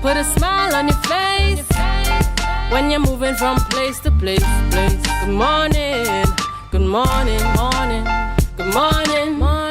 put a smile on your face when you're moving from place to place. Good morning, good morning, morning, good morning, morning.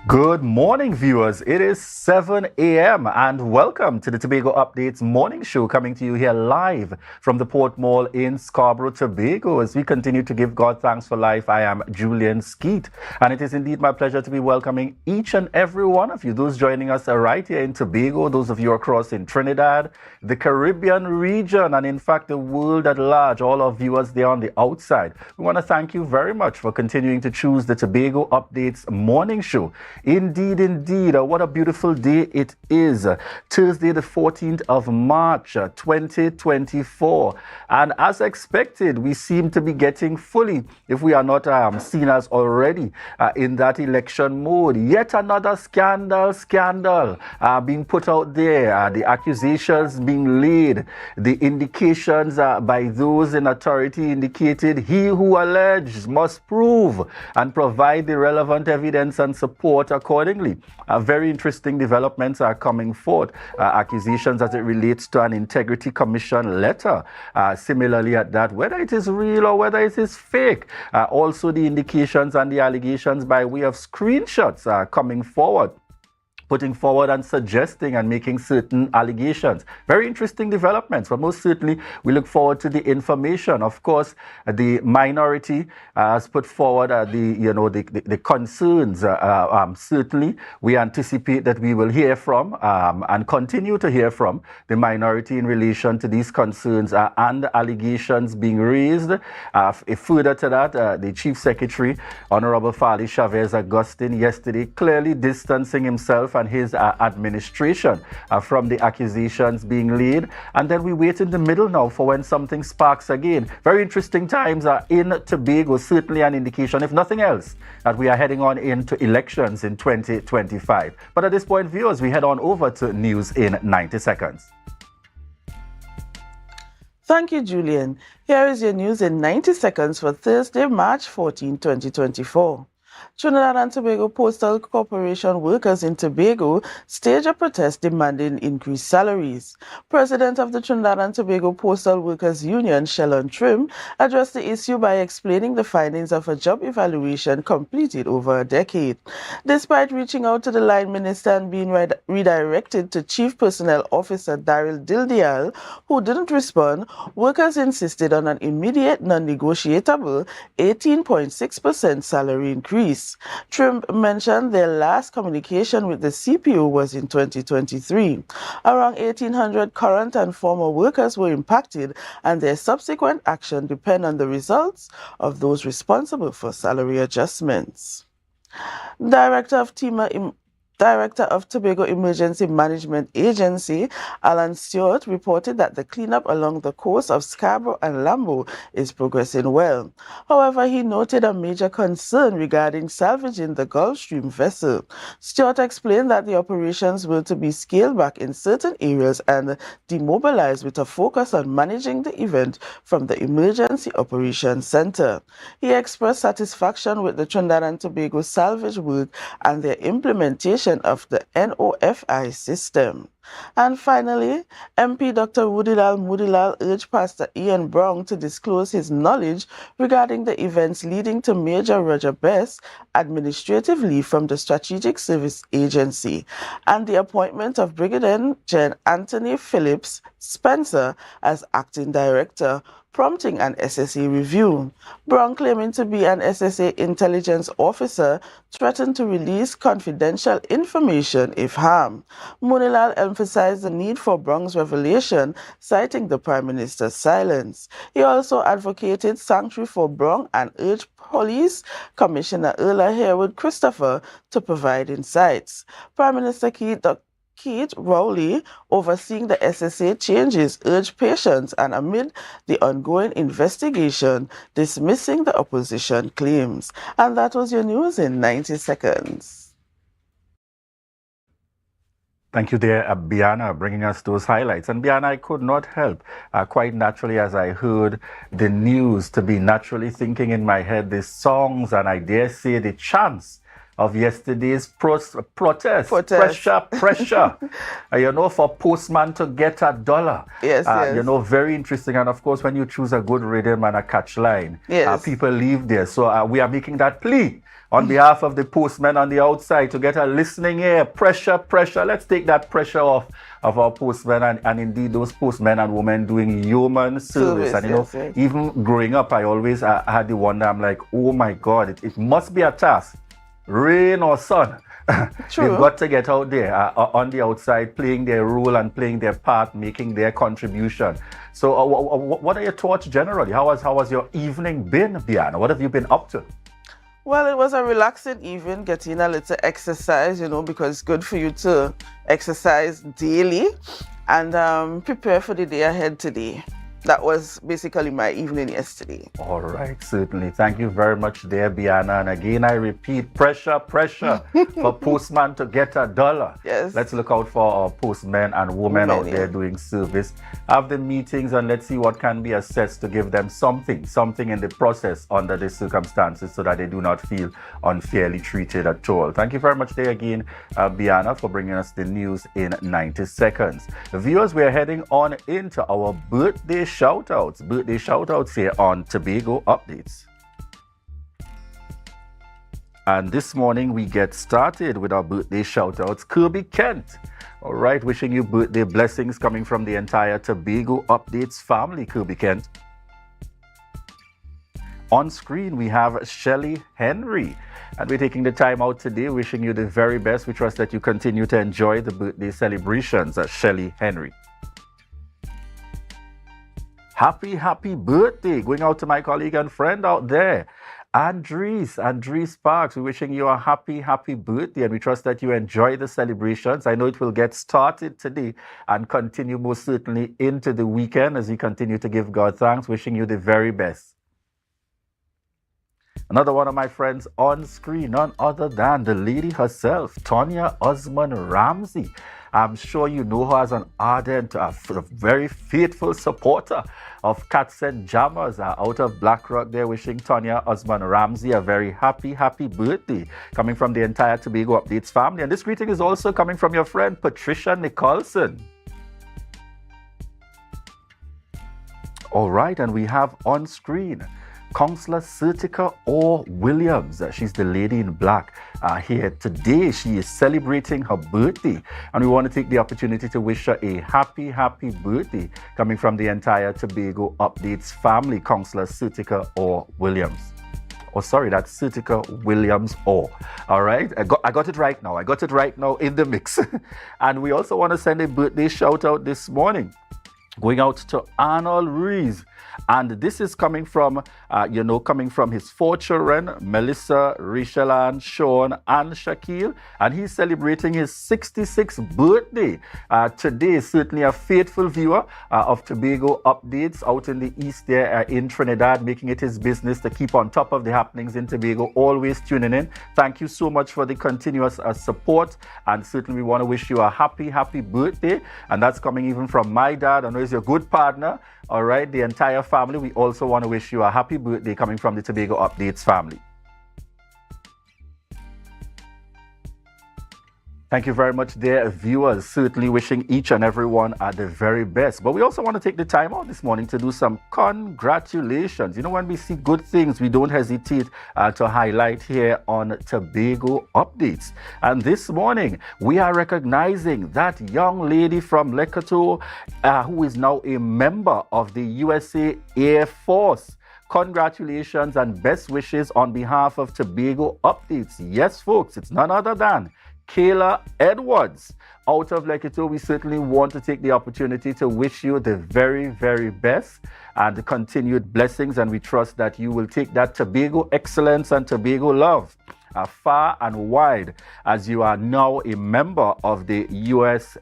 Good morning, viewers. It is 7 a.m. and welcome to the Tobago Updates morning show, coming to you here live from the Port Mall in Scarborough, Tobago. As we continue to give God thanks for life, I am Julian Skeet, and it is indeed my pleasure to be welcoming each and every one of you, those joining us right here in Tobago, those of you across in Trinidad, the Caribbean region, and in fact the world at large, all our viewers there on the outside. We want to thank you very much for continuing to choose the Tobago Updates morning show. Indeed, indeed. What a beautiful day it is. Thursday, the 14th of March, 2024. And as expected, we seem to be getting fully, if we are not seen as already, in that election mode. Yet another scandal being put out there. The accusations being laid. The indications by those in authority indicated he who alleges must prove and provide the relevant evidence and support accordingly. Very interesting developments are coming forth. Accusations as it relates to an Integrity Commission letter. Similarly at that, whether it is real or whether it is fake. Also the indications and the allegations by way of screenshots are coming forward, putting forward and suggesting and making certain allegations. Very interesting developments, but most certainly we look forward to the information. Of course, the minority has put forward the concerns. Certainly, we anticipate that we will hear from and continue to hear from the minority in relation to these concerns and allegations being raised. Further to that, the Chief Secretary, Honorable Fali Chavez Agustin, yesterday clearly distancing himself and his administration from the accusations being laid. And then we wait in the middle now for when something sparks again. Very interesting times in Tobago, certainly an indication, if nothing else, that we are heading on into elections in 2025. But at this point, viewers, we head on over to news in 90 seconds. Thank you, Julian. Here is your news in 90 seconds for Thursday, March 14, 2024. Trinidad and Tobago Postal Corporation workers in Tobago staged a protest demanding increased salaries. President of the Trinidad and Tobago Postal Workers Union, Shellon Trim, addressed the issue by explaining the findings of a job evaluation completed over a decade. Despite reaching out to the line minister and being redirected to Chief Personnel Officer Daryl Dildial, who didn't respond, workers insisted on an immediate, non-negotiable 18.6% salary increase. Trim mentioned their last communication with the CPO was in 2023. Around 1,800 current and former workers were impacted, and their subsequent action depend on the results of those responsible for salary adjustments. Director of Tobago Emergency Management Agency, Alan Stewart, reported that the cleanup along the coast of Scarborough and Lambo is progressing well. However, he noted a major concern regarding salvaging the Gulfstream vessel. Stewart explained that the operations were to be scaled back in certain areas and demobilized with a focus on managing the event from the Emergency Operations Center. He expressed satisfaction with the Trinidad and Tobago salvage work and their implementation of the NOFI system. And finally, MP Dr. Mudilal urged Pastor Ian Brown to disclose his knowledge regarding the events leading to Major Roger Best's administrative leave from the Strategic Service Agency and the appointment of Brigadier Gen. Anthony Phillips Spencer as acting director, prompting an SSA review. Brown, claiming to be an SSA intelligence officer, threatened to release confidential information if harmed. Munilal emphasized the need for Brown's revelation, citing the Prime Minister's silence. He also advocated sanctuary for Brown and urged Police Commissioner Erla Harewood Christopher to provide insights. Prime Minister Keith Rowley, overseeing the SSA changes, urged patience and amid the ongoing investigation, dismissing the opposition claims. And that was your news in 90 seconds. Thank you there, Biana, bringing us those highlights. And Biana, I could not help, quite naturally, as I heard the news, to be naturally thinking in my head the songs and I dare say the chants of yesterday's protest. Pressure. For postman to get $1. Yes, yes. Very interesting. And of course, when you choose a good rhythm and a catch line, yes. People leave there. So we are making that plea on behalf of the postmen on the outside to get a listening ear. Pressure. Let's take that pressure off of our postmen and indeed those postmen and women doing human service. And yes. Even growing up, I always had the wonder, I'm like, oh my God, it must be a task. Rain or sun. True. They've got to get out there on the outside, playing their role and playing their part, making their contribution. So what are your thoughts generally? How has your evening been, Biana? What have you been up to? Well, it was a relaxing evening, getting a little exercise, because it's good for you to exercise daily and prepare for the day ahead today. That was basically my evening yesterday. All right, certainly. Thank you very much there, Biana. And again, I repeat, pressure for postman to get $1. Yes. Let's look out for our postmen and women out there doing service. Have the meetings and let's see what can be assessed to give them something in the process under the circumstances so that they do not feel unfairly treated at all. Thank you very much there again, Biana, for bringing us the news in 90 seconds. Viewers, we're heading on into our birthday shout-outs here on Tobago Updates. And this morning we get started with our birthday shout-outs. Kirby Kent, all right, wishing you birthday blessings coming from the entire Tobago Updates family, Kirby Kent. On screen we have Shelly Henry, and we're taking the time out today wishing you the very best. We trust that you continue to enjoy the birthday celebrations at Shelly Henry. Happy birthday going out to my colleague and friend out there, Andres Parks. We're wishing you a happy birthday, and we trust that you enjoy the celebrations. I know it will get started today and continue most certainly into the weekend as you continue to give God thanks. Wishing you the very best. Another one of my friends on screen, none other than the lady herself, Tonya Osman Ramsey. I'm sure you know her as an ardent, very faithful supporter of Cats and Jammers out of Black Rock there, wishing Tonya Osman Ramsey a very happy birthday, coming from the entire Tobago Updates family. And this greeting is also coming from your friend Patricia Nicholson. All right, and we have on screen Councillor Sertica Orr Williams. She's the lady in black here today. She is celebrating her birthday, and we want to take the opportunity to wish her a happy birthday, coming from the entire Tobago Updates family. Councillor Sertica Orr Williams. Oh, sorry, that's Sertica Williams Orr. All right, I got it right now. I got it right now in the mix. And we also want to send a birthday shout out this morning, going out to Arnold Ruiz. And this is coming from, his 4 children, Melissa, Rachel, Sean, and Shaquille. And he's celebrating his 66th birthday. Today is certainly a faithful viewer of Tobago Updates out in the east there in Trinidad, making it his business to keep on top of the happenings in Tobago, always tuning in. Thank you so much for the continuous support. And certainly we want to wish you a happy birthday. And that's coming even from my dad. I know he's your good partner. All right, the entire family, we also want to wish you a happy birthday, coming from the Tobago Updates family. Thank you very much there, viewers. Certainly wishing each and every one the very best. But we also want to take the time out this morning to do some congratulations. When we see good things, we don't hesitate to highlight here on Tobago Updates. And this morning, we are recognizing that young lady from Lekoto who is now a member of the USA Air Force. Congratulations and best wishes on behalf of Tobago Updates. Yes, folks, it's none other than Kayla Edwards out of Lekoto. We certainly want to take the opportunity to wish you the very, very best and the continued blessings, and we trust that you will take that Tobago excellence and Tobago love far and wide, as you are now a member of the U.S.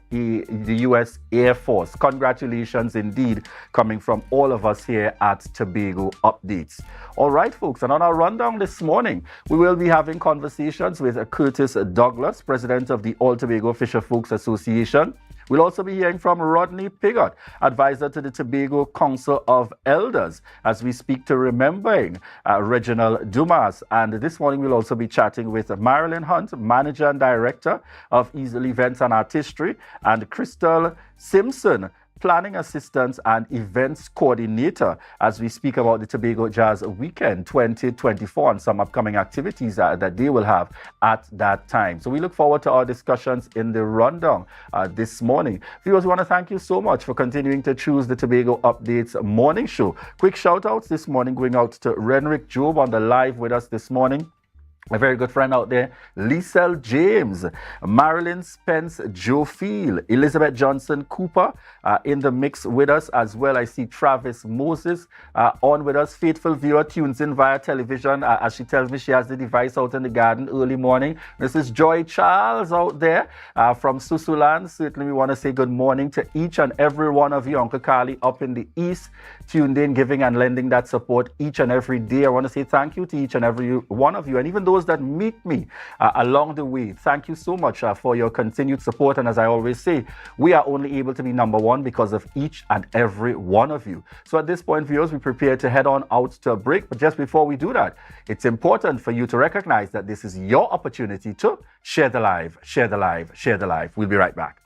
Air Force. Congratulations indeed, coming from all of us here at Tobago Updates. All right, folks, and on our rundown this morning, we will be having conversations with Curtis Douglas, president of the All Tobago Fisher Folks Association. We'll also be hearing from Rodney Pigott, advisor to the Tobago Council of Elders, as we speak to remembering Reginald Dumas. And this morning we'll also be chatting with Marilyn Hunt, manager and director of Easel Events and Artistry, and Crystal Simpson, planning assistant and events coordinator, as we speak about the Tobago Jazz Weekend 2024 and some upcoming activities that they will have at that time. So we look forward to our discussions in the rundown this morning. Viewers, we want to thank you so much for continuing to choose the Tobago Updates morning show. Quick shout outs this morning going out to Renrick Job on the live with us this morning. A very good friend out there, Liesel James, Marilyn Spence, Joe Field, Elizabeth Johnson Cooper in the mix with us as well. I see Travis Moses on with us. Faithful viewer tunes in via television as she tells me she has the device out in the garden early morning. Mrs. Joy Charles out there from Susuland. Certainly we want to say good morning to each and every one of you. Uncle Carly up in the east, tuned in, giving and lending that support each and every day. I want to say thank you to each and every one of you, and even those that meet me along the way. Thank you so much for your continued support. And as I always say, we are only able to be number one because of each and every one of you. So at this point, viewers, we prepare to head on out to a break. But just before we do that, it's important for you to recognize that this is your opportunity to share the live, share the live, share the live. We'll be right back.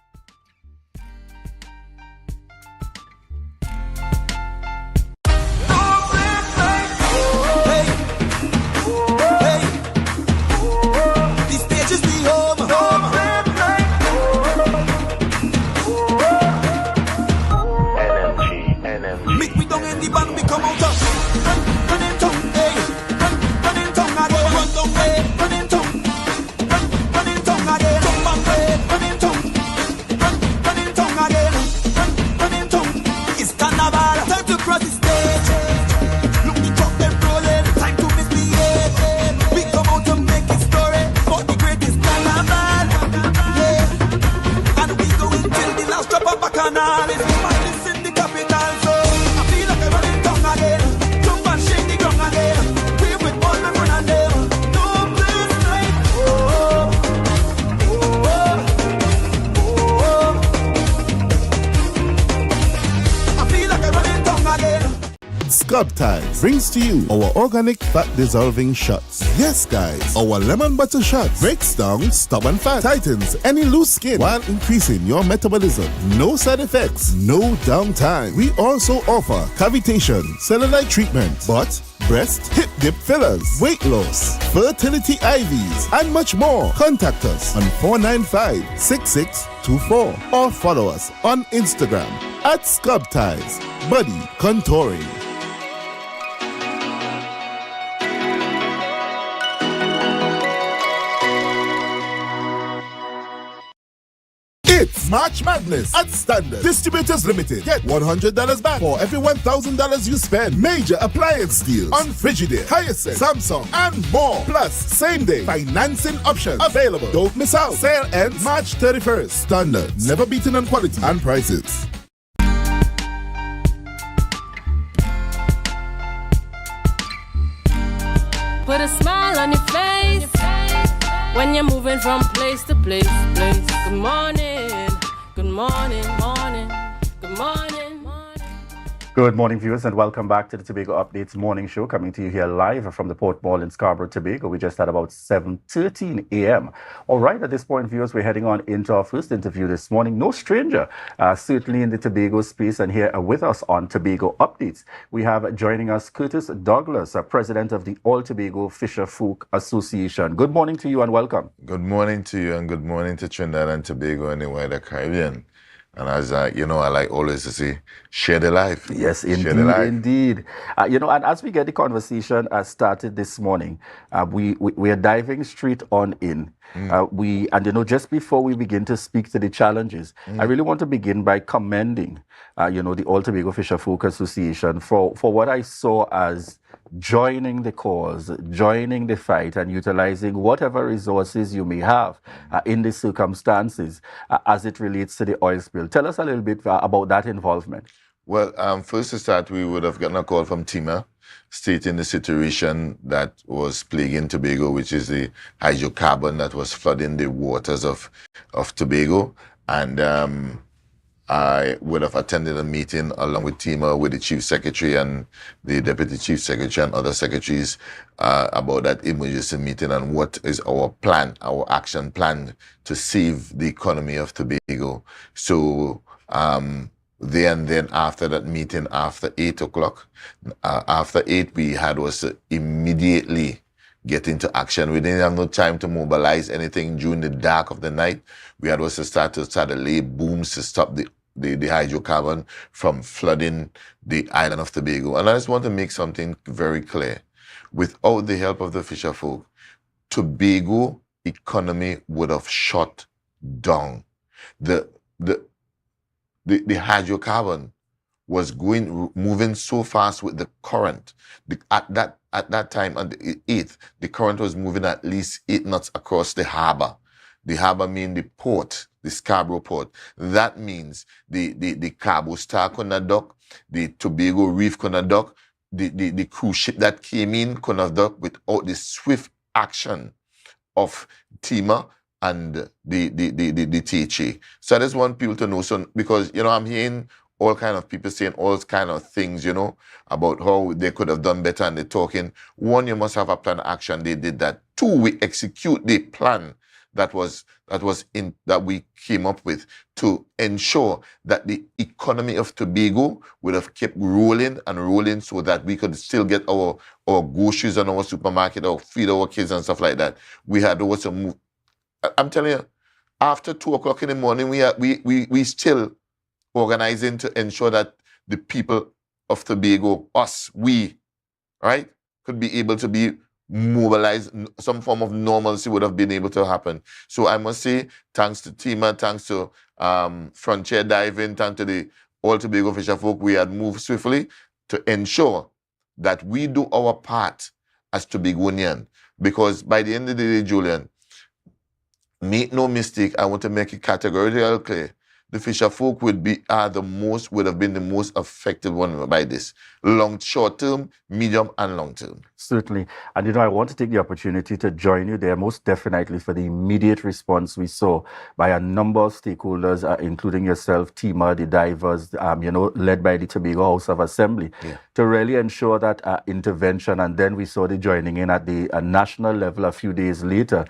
Scrub Ties brings to you our organic fat dissolving shots. Yes, guys, our lemon butter shot breaks down stubborn fat, tightens any loose skin while increasing your metabolism. No side effects, no downtime. We also offer cavitation, cellulite treatment, butt, breast, hip dip fillers, weight loss, fertility IVs, and much more. Contact us on 495-6624 or follow us on Instagram at Scrub Ties Body Contouring. It's March Madness at Standard Distributors Limited. Get $100 back for every $1,000 you spend. Major appliance deals on Frigidaire, Hyacinth, Samsung, and more. Plus, same-day financing options available. Don't miss out. Sale ends March 31st. Standard, never beaten on quality and prices. Put a smile on your face when you're moving from place to place. Good morning, good morning, morning, good morning, morning. Good morning, viewers, and welcome back to the Tobago Updates morning show, coming to you here live from the Port Mall in Scarborough, Tobago. We just at about 7:13 a.m. All right, at this point, viewers, we're heading on into our first interview this morning. No stranger, certainly in the Tobago space, and here with us on Tobago Updates, we have joining us Curtis Douglas, president of the All Tobago Fisher Folk Association. Good morning to you and welcome. Good morning to you and good morning to Trinidad and Tobago and the wider Caribbean. And as I like always to say, share the life. Yes, indeed, indeed. And as we get the conversation started this morning, we are diving straight on in. Just before we begin to speak to the challenges, I really want to begin by commending, the All Tobago Fisher Folk Association for what I saw as joining the cause, joining the fight, and utilizing whatever resources you may have in the circumstances as it relates to the oil spill. Tell us a little bit about that involvement. Well, first to start, we would have gotten a call from TIMA stating the situation that was plaguing Tobago, which is the hydrocarbon that was flooding the waters of Tobago. And I would have attended a meeting along with TIMA, with the Chief Secretary and the Deputy Chief Secretary and other secretaries about that emergency meeting and what is our plan, our action plan to save the economy of Tobago. So, then after that meeting, after 8 o'clock, after 8, we had was to immediately get into action. We didn't have no time to mobilize anything during the dark of the night. We had was to start to lay booms to stop the hydrocarbon from flooding the island of Tobago. And I just want to make something very clear. Without the help of the fisher folk, Tobago economy would have shut down. The hydrocarbon was moving so fast with the current. At that time, on the 8th, the current was moving at least 8 knots across the harbor. The harbor means the port, the Scarborough port. That means the Cabo Star couldn't dock, the Tobago Reef couldn't dock, the cruise ship that came in couldn't dock without the swift action of TIMA and the THA. So I just want people to know, so because, I'm hearing all kind of people saying all kind of things, about how they could have done better, and they're talking. One, you must have a plan of action. They did that. 2, we execute the plan that we came up with to ensure that the economy of Tobago would have kept rolling and rolling so that we could still get our groceries on our supermarket, or feed our kids and stuff like that. We had also move. I'm telling you, after 2 o'clock in the morning, we still organizing to ensure that the people of Tobago, we, right, could be able to be mobilized. Some form of normalcy would have been able to happen. So I must say, thanks to TIMA, thanks to Frontier Diving, thanks to the all Tobago fisher folk, we had moved swiftly to ensure that we do our part as Tobagonian. Because by the end of the day, Julian, make no mistake, I want to make it categorically clear. The fisher folk would have been the most affected one by this. Short term, medium, and long term. Certainly. And I want to take the opportunity to join you there, most definitely, for the immediate response we saw by a number of stakeholders, including yourself, TIMA, the divers, led by the Tobago House of Assembly, to really ensure that intervention. And then we saw the joining in at the national level a few days later,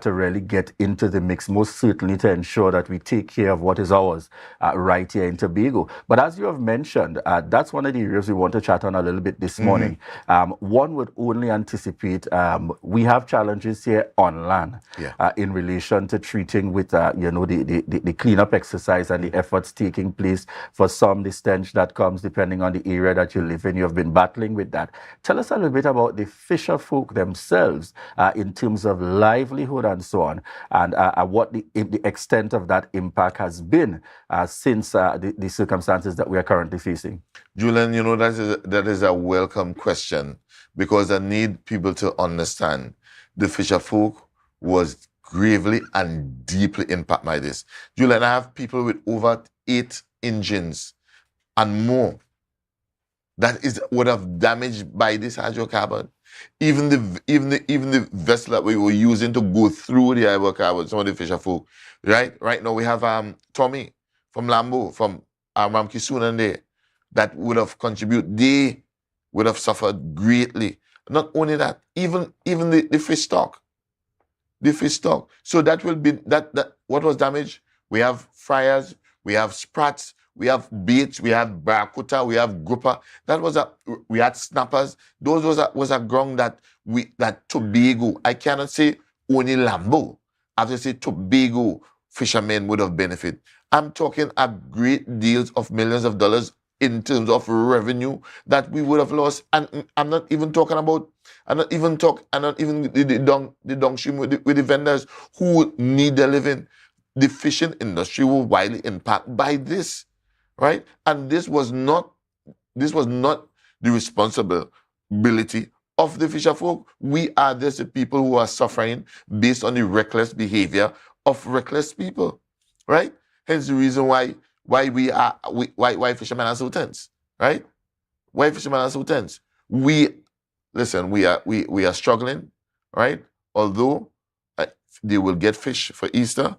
to really get into the mix, most certainly to ensure that we take care of what is ours right here in Tobago. But as you have mentioned, that's one of the areas we want to chat on a little bit this morning. One would only anticipate we have challenges here on land in relation to treating with the cleanup exercise and the efforts taking place. For some, the stench that comes depending on the area that you live in. You have been battling with that. Tell us a little bit about the fisher folk themselves in terms of livelihood and so on, and what the extent of that impact has been since the circumstances that we are currently facing. Julian, that is a welcome question, because I need people to understand the fisher folk was gravely and deeply impacted by this. Julian, I have people with over 8 engines and more that would have damaged by this hydrocarbon. Even the vessel that we were using to go through the hydrocarbon, some of the fisher folk, right? Right now we have Tommy from Lambo, from Ramkisuna there, that would have contributed. They would have suffered greatly. Not only that, even the fish stock. The fish stock. So that will be that what was damaged? We have fryers, we have sprats, we have baits, we have barracuda, we have grouper. We had snappers. Those was a ground that Tobago, I cannot say only Lambo. I have to say Tobago fishermen would have benefited. I'm talking a great deals of millions of dollars in terms of revenue that we would have lost. And I'm not even talking about, the downstream with the vendors who need their living. The fishing industry will widely impacted by this, right? And this was not the responsible ability of the fisher folk. We are just the people who are suffering based on the reckless behavior of reckless people, right? Hence the reason why fishermen are so tense, right? Why fishermen are so tense? We are struggling, right? Although they will get fish for Easter,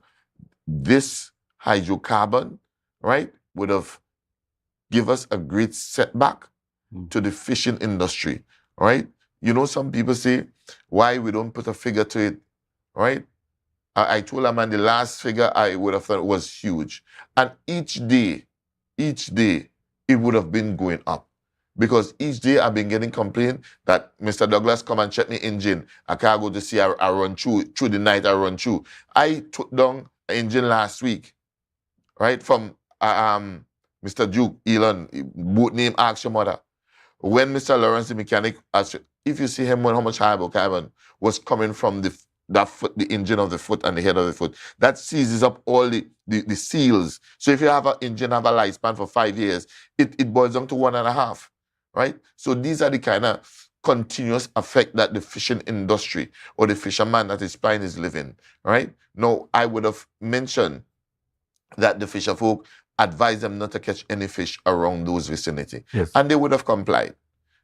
this hydrocarbon, right, would have give us a great setback to the fishing industry, right? You know, some people say, why we don't put a figure to it, right? I told a man the last figure I would have thought was huge. And each day, it would have been going up. Because each day I've been getting complaint that Mr. Douglas come and check me engine. I can't go to see I run through the night I run through. I took down an engine last week, right? From Mr. Duke, Elon, both name ask your mother. When Mr. Lawrence, the mechanic, if you see him when how much hydrocarbon was coming from the engine of the foot and the head of the foot, that seizes up all the seals. So if you have an engine have a lifespan for 5 years, it boils down to 1.5, right? So these are the kind of continuous effect that the fishing industry or the fisherman that is plying his living, right? Now, I would have mentioned that the fisher folk advise them not to catch any fish around those vicinity. Yes. And they would have complied.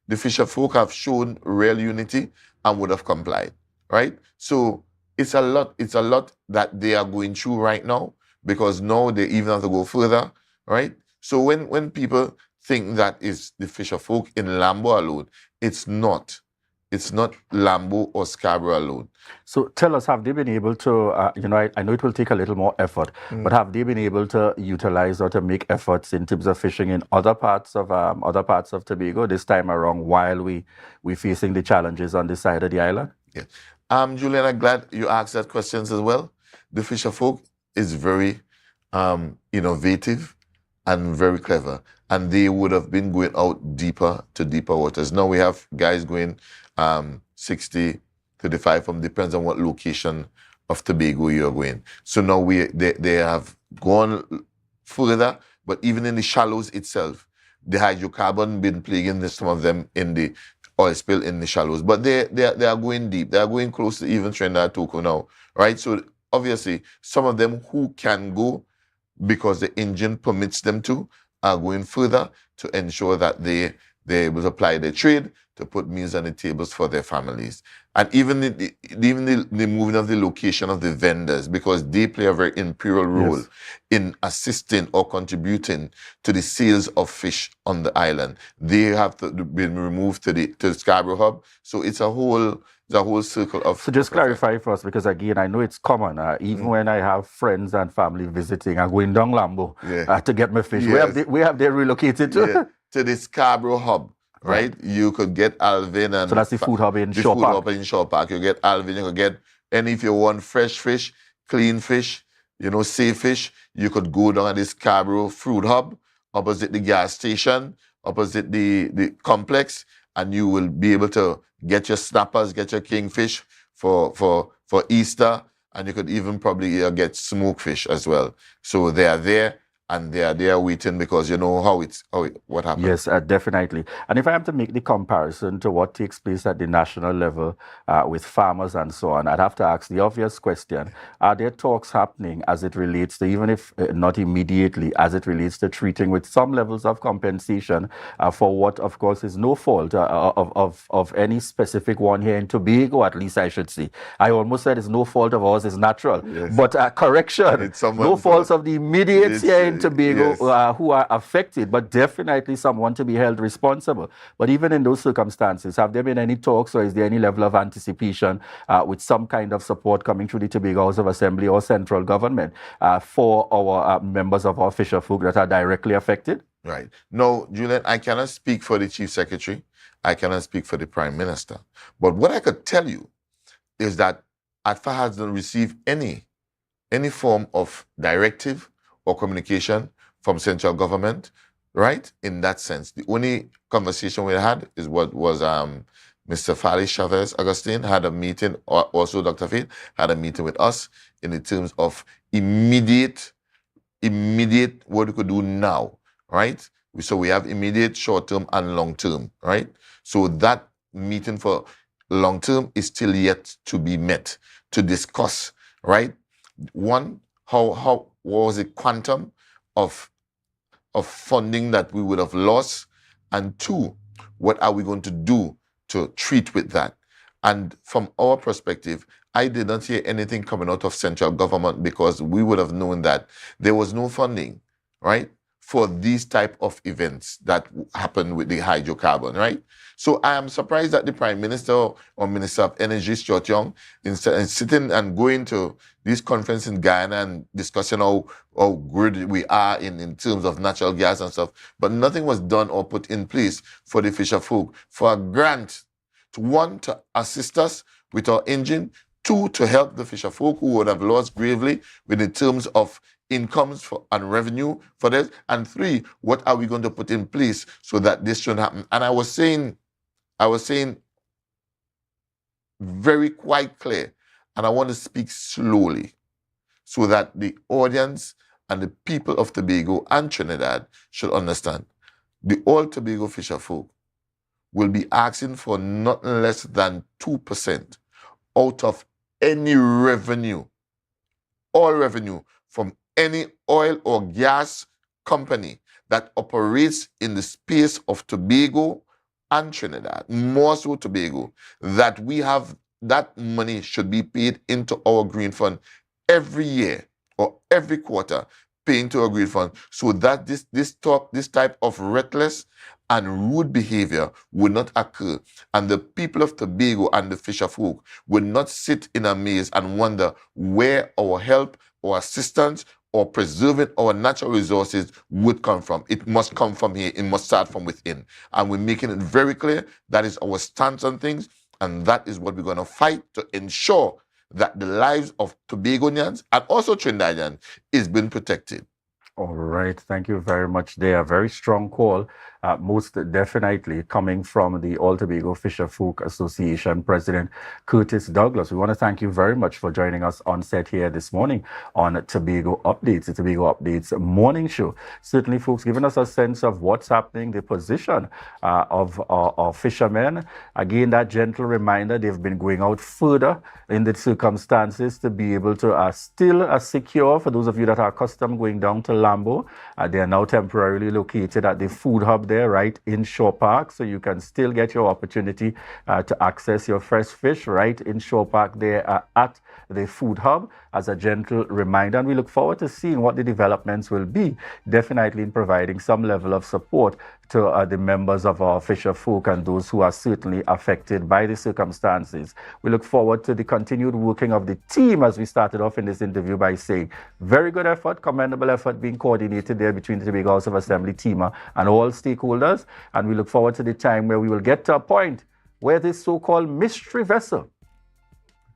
The fisher folk have shown real unity and would have complied, right? So it's a lot that they are going through right now, because now they even have to go further, right? So when people think that is the fisher folk in Lambo alone, it's not. It's not Lambo or Scarborough alone. So tell us, have they been able to, I know it will take a little more effort, but have they been able to utilize or to make efforts in terms of fishing in other parts of Tobago this time around, while we're facing the challenges on this side of the island? Yeah. Julian, I'm glad you asked that questions as well. The fisher folk is very innovative and very clever, and they would have been going out deeper to deeper waters. Now we have guys going 60, 35, depends on what location of Tobago you're going. So now they have gone further, but even in the shallows itself, the hydrocarbon been plaguing some of them in the oil spill in the shallows. But they are going deep. They are going close to even Trinidad Toco now, right? So obviously, some of them who can go because the engine permits them to are going further to ensure that they're able to apply their trade, to put meals on the tables for their families. And even the moving of the location of the vendors, because they play a very imperial role in assisting or contributing to the sales of fish on the island. They have to be removed to the Scarborough hub. So it's a whole circle of... So just clarify for us, because again, I know it's common. Even when I have friends and family visiting, I'm going down Lambo to get my fish. Yes. Where have they relocated to? Yeah. To the Scarborough hub. Right? You could get Alvin and... So that's the food hub in Shaw Park. The food hub in Shaw Park. You get Alvin, you could get... And if you want fresh fish, clean fish, safe fish, you could go down at the Scarborough Fruit Hub, opposite the gas station, opposite the complex, and you will be able to get your snappers, get your kingfish for Easter, and you could even probably get smoked fish as well. So they are there. And they are there waiting, because you know what happens. Yes, definitely. And if I am to make the comparison to what takes place at the national level with farmers and so on, I'd have to ask the obvious question: are there talks happening as it relates to, even if not immediately, as it relates to treating with some levels of compensation for what, of course, is no fault of any specific one here in Tobago, at least I should say. I almost said it's no fault of ours, it's natural. Yes. But correction, no faults of the immediates here in Tobago who are affected, but definitely someone to be held responsible. But even in those circumstances, have there been any talks, or is there any level of anticipation with some kind of support coming through the Tobago House of Assembly or central government for our members of our fisher folk that are directly affected? Right. No, Julian, I cannot speak for the Chief Secretary. I cannot speak for the Prime Minister. But what I could tell you is that ATFA hasn't received any form of directive or communication from central government, right? In that sense, the only conversation we had is what was Mr. Fali Chavez Augustine had a meeting, or also Dr. Faith had a meeting with us in the terms of immediate what we could do now, right? So we have immediate, short-term, and long-term, right? So that meeting for long term is still yet to be met to discuss, right? One, how was the quantum of funding that we would have lost? And two, what are we going to do to treat with that? And from our perspective, I did not hear anything coming out of central government because we would have known that there was no funding, right, for these type of events that happen with the hydrocarbon, right? So I am surprised that the Prime Minister or Minister of Energy, Stuart Young, instead of sitting and going to this conference in Guyana and discussing how good we are in terms of natural gas and stuff, but nothing was done or put in place for the fisher folk, for a grant, one, to assist us with our engine, two, to help the fisher folk who would have lost gravely with the terms of incomes and revenue for this, and three, what are we going to put in place so that this shouldn't happen? And I was saying very quite clear, and I want to speak slowly so that the audience and the people of Tobago and Trinidad should understand. The all Tobago fisher folk will be asking for nothing less than 2% out of any revenue, all revenue from any oil or gas company that operates in the space of Tobago and Trinidad, more so Tobago, that we have that money should be paid into our green fund every year or every quarter, paying to our green fund, so that this type of reckless and rude behavior would not occur, and the people of Tobago and the fisher folk would not sit in a maze and wonder where our help or assistance or preserving our natural resources would come from. It must come from here. It must start from within. And we're making it very clear that is our stance on things, and that is what we're going to fight to ensure that the lives of Tobagonians and also Trinidadians is being protected. All right. Thank you very much there. A very strong call, most definitely coming from the All Tobago Fisher Folk Association President Curtis Douglas. We want to thank you very much for joining us on set here this morning on Tobago Updates, the Tobago Updates morning show. Certainly, folks, giving us a sense of what's happening, the position of our fishermen. Again, that gentle reminder, they've been going out further in the circumstances to be able to still secure, for those of you that are accustomed going down to Lambo. They are now temporarily located at the food hub there, right in Shore Park, so you can still get your opportunity to access your fresh fish right in Shore Park there at the food hub, as a gentle reminder. And we look forward to seeing what the developments will be, definitely in providing some level of support to the members of our fisher folk and those who are certainly affected by the circumstances. We look forward to the continued working of the team, as we started off in this interview by saying, very good effort, commendable effort being coordinated there between the Tobago House of Assembly team and all stakeholders. And we look forward to the time where we will get to a point where this so-called mystery vessel,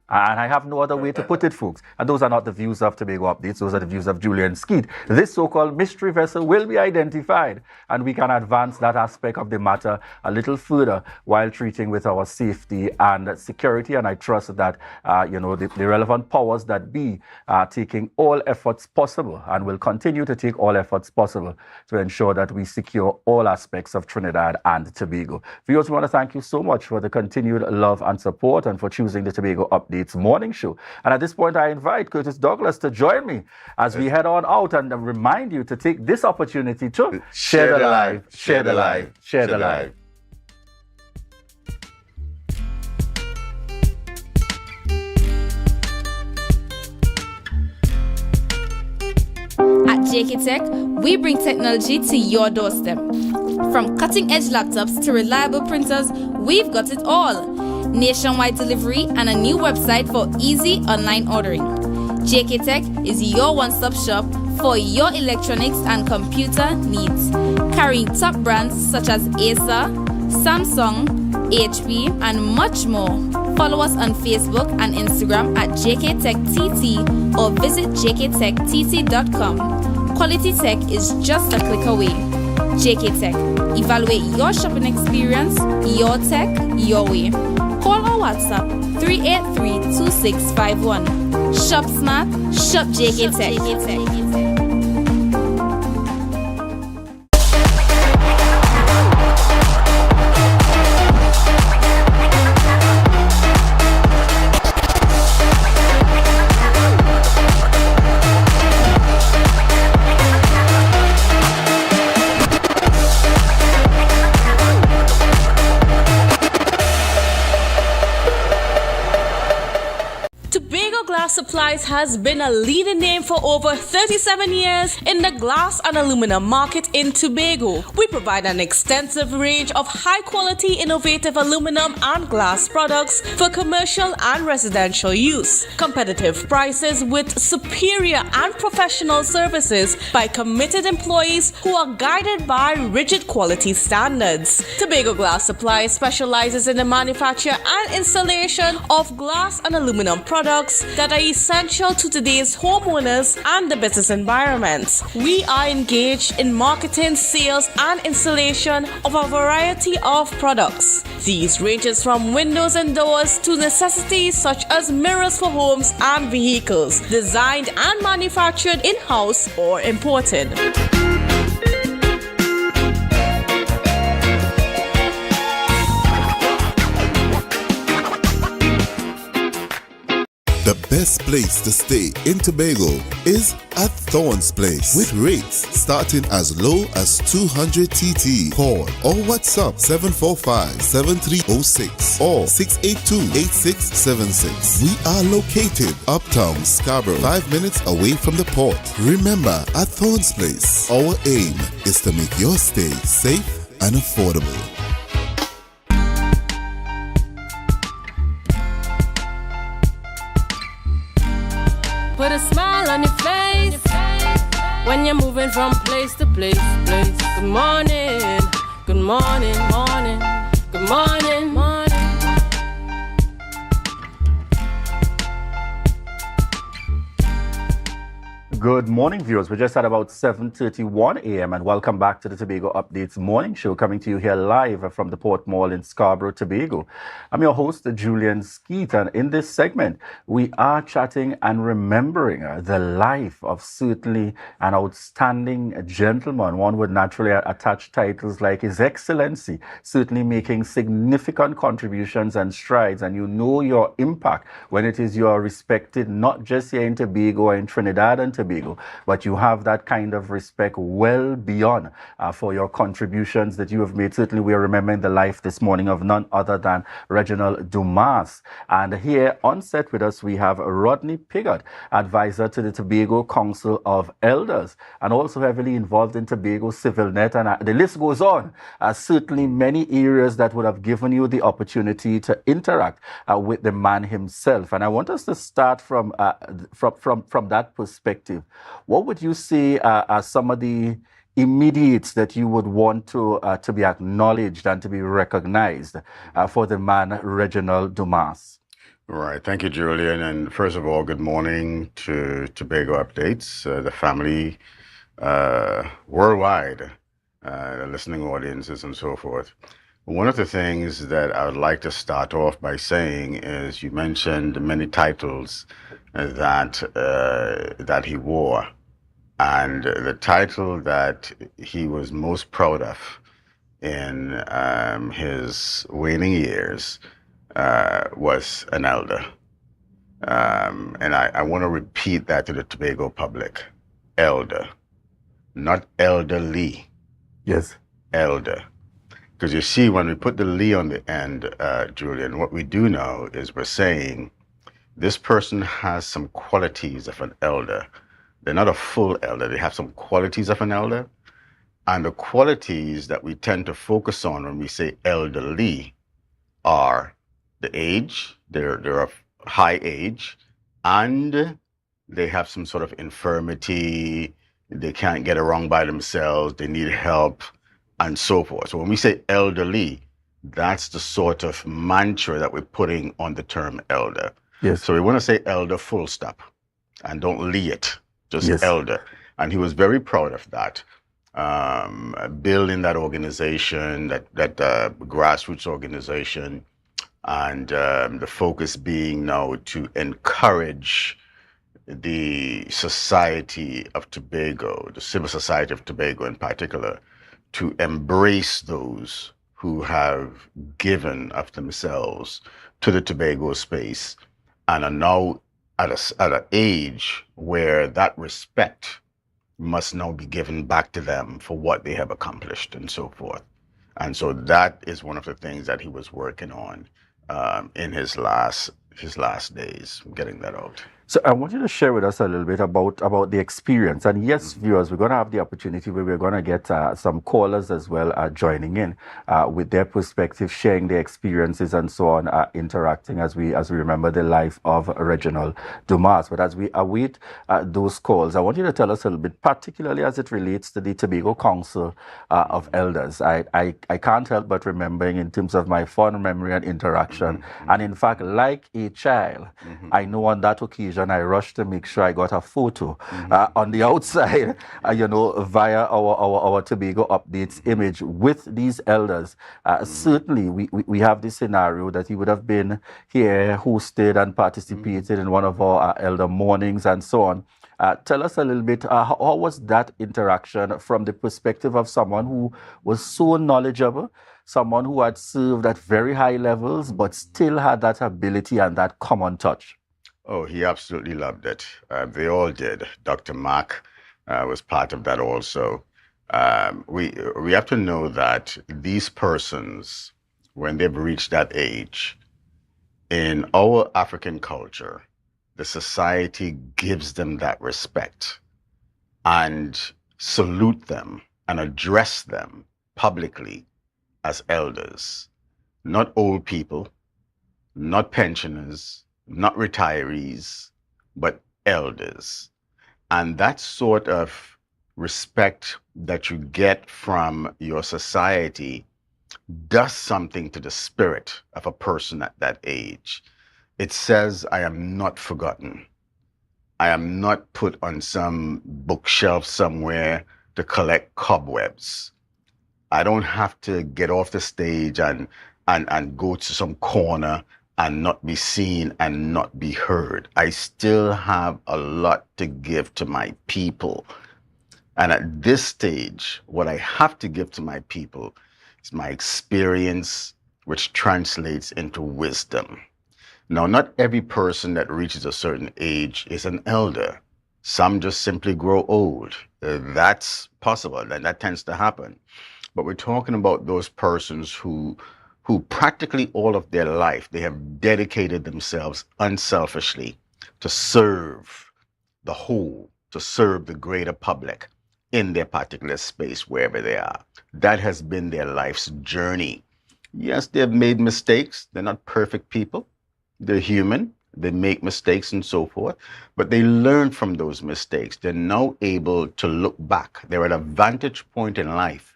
and I have no other way to put it, folks, and those are not the views of Tobago Updates, those are the views of Julian Skeet. This so-called mystery vessel will be identified, and we can advance that aspect of the matter a little further while treating with our safety and security. And I trust that the relevant powers that be are taking all efforts possible and will continue to take all efforts possible to ensure that we secure all aspects of Trinidad and Tobago. Viewers, we want to thank you so much for the continued love and support and for choosing the Tobago Updates morning show. And at this point, I invite Curtis Douglas to join me as we head on out and remind you to take this opportunity to share the live, share the live, share the live. At JK Tech, we bring technology to your doorstep. From cutting-edge laptops to reliable printers, we've got it all. Nationwide delivery and a new website for easy online ordering. JK Tech is your one-stop shop for your electronics and computer needs, carrying top brands such as Acer, Samsung, HP, and much more. Follow us on Facebook and Instagram at JK Tech TT or visit jktechtt.com. Quality tech is just a click away. JK Tech. Evaluate your shopping experience, your tech, your way. Call or WhatsApp 383-2651. Shop smart, shop JK Tech. Supplies has been a leading name for over 37 years in the glass and aluminum market in Tobago. We provide an extensive range of high-quality, innovative aluminum and glass products for commercial and residential use. Competitive prices with superior and professional services by committed employees who are guided by rigid quality standards. Tobago Glass Supply specializes in the manufacture and installation of glass and aluminum products that are essential to today's homeowners and the business environment. We are engaged in marketing, sales, and installation of a variety of products. These ranges from windows and doors to necessities such as mirrors for homes and vehicles, designed and manufactured in-house or imported. The best place to stay in Tobago is at Thorn's Place, with rates starting as low as 200 TT. Call or WhatsApp 745-7306 or 682-8676. We are located uptown Scarborough, 5 minutes away from the port. Remember, at Thorn's Place, our aim is to make your stay safe and affordable. Put a smile on your face when you're moving from place to place. Good morning, good morning, morning, good morning, morning. Good morning, viewers. We're just at about 7:31 a.m. and welcome back to the Tobago Updates morning show, coming to you here live from the Port Mall in Scarborough, Tobago. I'm your host, Julian Skeet, and in this segment, we are chatting and remembering the life of certainly an outstanding gentleman. One would naturally attach titles like His Excellency, certainly making significant contributions and strides, and you know your impact when it is you are respected, not just here in Tobago or in Trinidad and Tobago, but you have that kind of respect well beyond for your contributions that you have made. Certainly, we are remembering the life this morning of none other than Reginald Dumas. And here on set with us, we have Rodney Piggott, advisor to the Tobago Council of Elders, and also heavily involved in Tobago CivilNet. And the list goes on. Certainly, many areas that would have given you the opportunity to interact with the man himself. And I want us to start from that perspective. What would you say are some of the immediates that you would want to be acknowledged and to be recognized for the man Reginald Dumas? Right. Thank you, Julian. And first of all, good morning to Tobago Updates, the family worldwide, the listening audiences and so forth. One of the things that I would like to start off by saying is you mentioned many titles that he wore, and the title that he was most proud of in his waning years was an elder. And I want to repeat that to the Tobago public. Elder, not elderly. Yes. Elder. Because you see, when we put the Lee on the end, Julian, what we do know is we're saying this person has some qualities of an elder. They're not a full elder. They have some qualities of an elder. And the qualities that we tend to focus on when we say elderly are the age, they're of high age, and they have some sort of infirmity, they can't get around by themselves, they need help, and so forth. So when we say elderly, that's the sort of mantra that we're putting on the term elder. Yes. So we want to say elder full stop, and don't lee it, just yes. Elder. And he was very proud of that, building that organization, that grassroots organization, and the focus being now to encourage the society of Tobago, the civil society of Tobago in particular, to embrace those who have given of themselves to the Tobago space and are now at an age where that respect must now be given back to them for what they have accomplished and so forth. And so that is one of the things that he was working on in his last days, getting that out. So I want you to share with us a little bit about the experience. And yes, viewers, we're going to have the opportunity where we're going to get some callers as well joining in with their perspective, sharing their experiences and so on, interacting as we remember the life of Reginald Dumas. But as we await those calls, I want you to tell us a little bit, particularly as it relates to the Tobago Council of Elders. I can't help but remembering in terms of my fond memory and interaction. And in fact, like a child, I know on that occasion, I rushed to make sure I got a photo on the outside, via our Tobago Updates image with these elders. Certainly, we have this scenario that he would have been here, hosted and participated in one of our elder mornings and so on. Tell us a little bit, how was that interaction from the perspective of someone who was so knowledgeable, someone who had served at very high levels, but still had that ability and that common touch? Oh, he absolutely loved it. They all did. Dr. Mark was part of that also. We have to know that these persons, when they've reached that age, in our African culture, the society gives them that respect and salute them and address them publicly as elders, not old people, not pensioners, not retirees, but elders. And that sort of respect that you get from your society does something to the spirit of a person at that age. It says, I am not forgotten. I am not put on some bookshelf somewhere to collect cobwebs. I don't have to get off the stage and go to some corner and not be seen and not be heard. I still have a lot to give to my people. And at this stage, what I have to give to my people is my experience, which translates into wisdom. Now, not every person that reaches a certain age is an elder. Some just simply grow old. That's possible, and that tends to happen. But we're talking about those persons who practically all of their life, they have dedicated themselves unselfishly to serve the whole, to serve the greater public in their particular space, wherever they are. That has been their life's journey. Yes, they've made mistakes. They're not perfect people. They're human. They make mistakes and so forth, but they learn from those mistakes. They're now able to look back. They're at a vantage point in life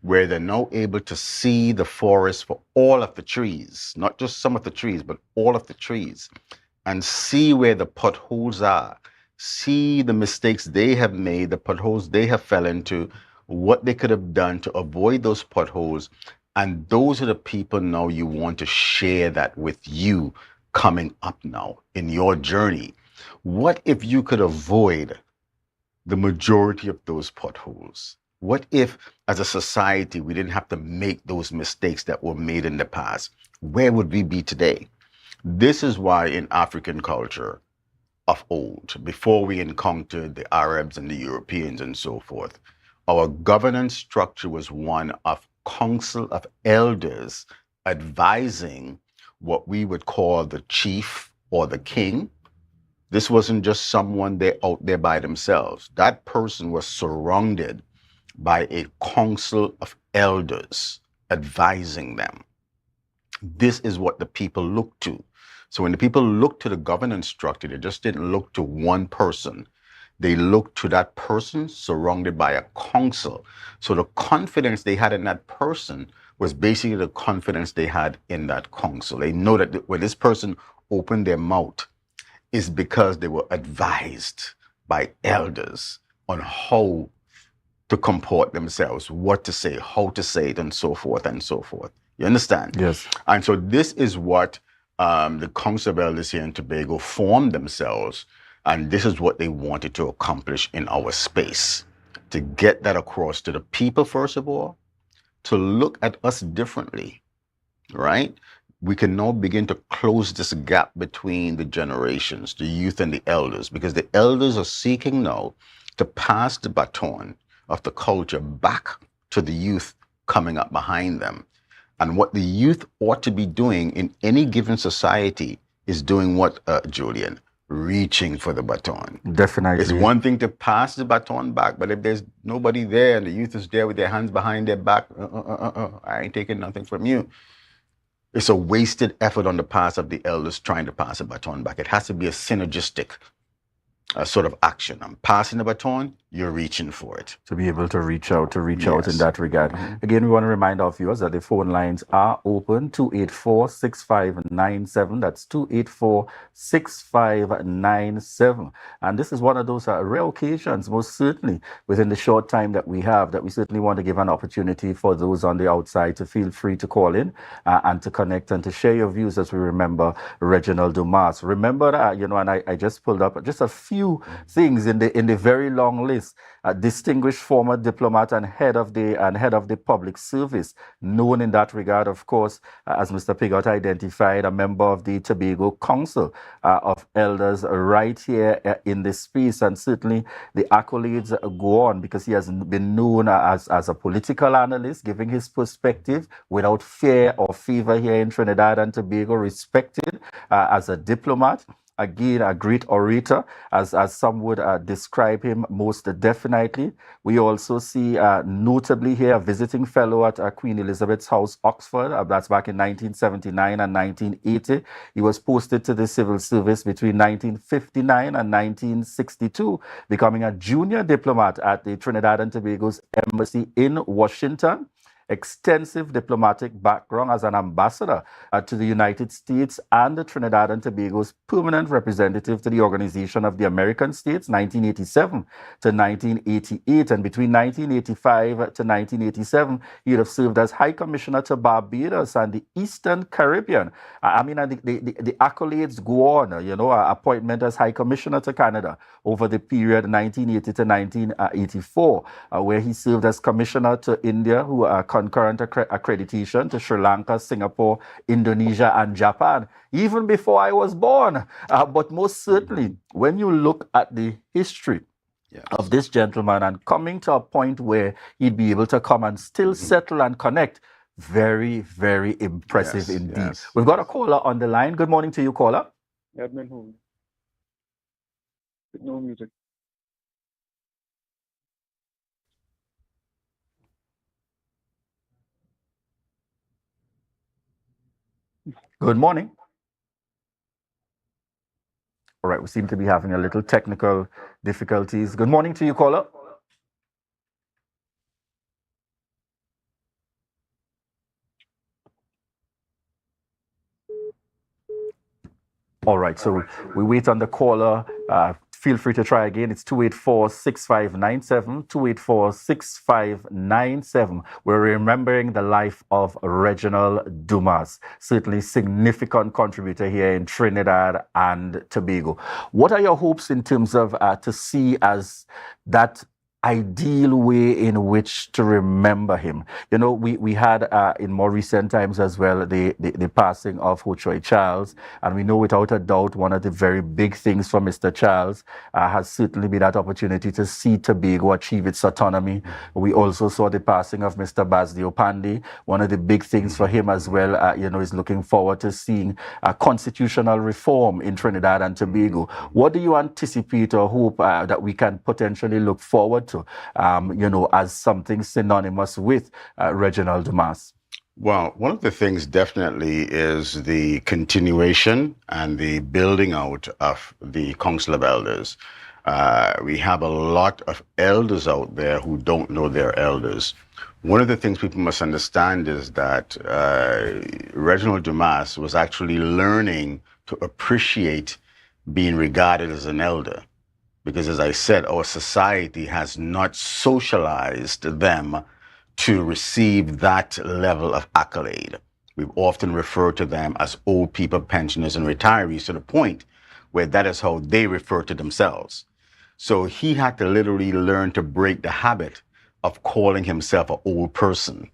where they're now able to see the forest for all of the trees, not just some of the trees, but all of the trees, and see where the potholes are, see the mistakes they have made, the potholes they have fell into, what they could have done to avoid those potholes. And those are the people now you want to share that with you coming up now in your journey. What if you could avoid the majority of those potholes? What if, as a society, we didn't have to make those mistakes that were made in the past? Where would we be today? This is why in African culture of old, before we encountered the Arabs and the Europeans and so forth, our governance structure was one of council of elders advising what we would call the chief or the king. This wasn't just someone out there by themselves. That person was surrounded by a council of elders advising them. This is what the people looked to. So when the people looked to the governance structure, they just didn't look to one person. They looked to that person surrounded by a council. So the confidence they had in that person was basically the confidence they had in that council. They know that when this person opened their mouth, is because they were advised by elders on how to comport themselves, what to say, how to say it, and so forth and so forth. You understand? Yes. And so this is what the Council of Elders here in Tobago formed themselves, and this is what they wanted to accomplish in our space, to get that across to the people, first of all, to look at us differently, right? We can now begin to close this gap between the generations, the youth and the elders, because the elders are seeking now to pass the baton of the culture back to the youth coming up behind them. And what the youth ought to be doing in any given society is doing what, Julian? reaching for the baton. Definitely. It's one thing to pass the baton back, but if there's nobody there and the youth is there with their hands behind their back, I ain't taking nothing from you. It's a wasted effort on the part of the elders trying to pass a baton back. It has to be a synergistic sort of action. I'm passing the baton, you're reaching for it. To be able to reach out in that regard. Again, we want to remind our viewers that the phone lines are open, 284-6597. That's 284-6597. And this is one of those rare occasions, most certainly, within the short time that we have, that we certainly want to give an opportunity for those on the outside to feel free to call in and to connect and to share your views as we remember Reginald Dumas. Remember, and I just pulled up just a few things in the very long list. A distinguished former diplomat and head of the public service, known in that regard, of course, as Mr. Pigott identified, a member of the Tobago Council of Elders right here in this space, and certainly the accolades go on because he has been known as a political analyst, giving his perspective without fear or favor here in Trinidad and Tobago, respected as a diplomat. Again, a great orator, as some would describe him most definitely. We also see notably here a visiting fellow at Queen Elizabeth's House, Oxford. That's back in 1979 and 1980. He was posted to the civil service between 1959 and 1962, becoming a junior diplomat at the Trinidad and Tobago's embassy in Washington. Extensive diplomatic background as an ambassador to the United States and the Trinidad and Tobago's permanent representative to the Organization of the American States, 1987 to 1988. And between 1985 to 1987, he would have served as High Commissioner to Barbados and the Eastern Caribbean. The accolades go on, appointment as High Commissioner to Canada over the period 1980 to 1984, where he served as Commissioner to India, who concurrent accreditation to Sri Lanka, Singapore, Indonesia, and Japan, even before I was born. But most certainly, when you look at the history of this gentleman and coming to a point where he'd be able to come and still settle and connect, very, very impressive indeed. Yes. We've got a caller on the line. Good morning to you, caller. Edmund home. No music. Good morning. All right, we seem to be having a little technical difficulties. Good morning to you, caller. All right, so we wait on the caller. Feel free to try again. It's 284-6597, 284-6597. We're remembering the life of Reginald Dumas, certainly significant contributor here in Trinidad and Tobago. What are your hopes in terms of to see as that ideal way in which to remember him? We had in more recent times as well the passing of Ho Choi Charles, and we know without a doubt one of the very big things for Mr. Charles has certainly been that opportunity to see Tobago achieve its autonomy. We also saw the passing of Mr. Basdio Pandey. One of the big things for him as well, is looking forward to seeing constitutional reform in Trinidad and Tobago. What do you anticipate or hope that we can potentially look forward to, as something synonymous with Reginald Dumas? Well, one of the things definitely is the continuation and the building out of the Council of Elders. We have a lot of elders out there who don't know their elders. One of the things people must understand is that Reginald Dumas was actually learning to appreciate being regarded as an elder. Because as I said, our society has not socialized them to receive that level of accolade. We've often referred to them as old people, pensioners, and retirees, to the point where that is how they refer to themselves. So he had to literally learn to break the habit of calling himself an old person.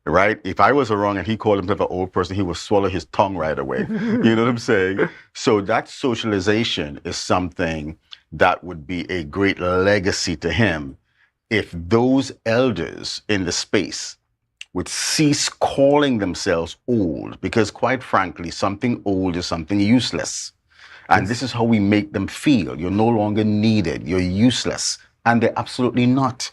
Right? If I was wrong and he called himself an old person, he would swallow his tongue right away. You know what I'm saying? So that socialization is something that would be a great legacy to him if those elders in the space would cease calling themselves old, because quite frankly, something old is something useless. And this is how we make them feel. You're no longer needed. You're useless. And they're absolutely not.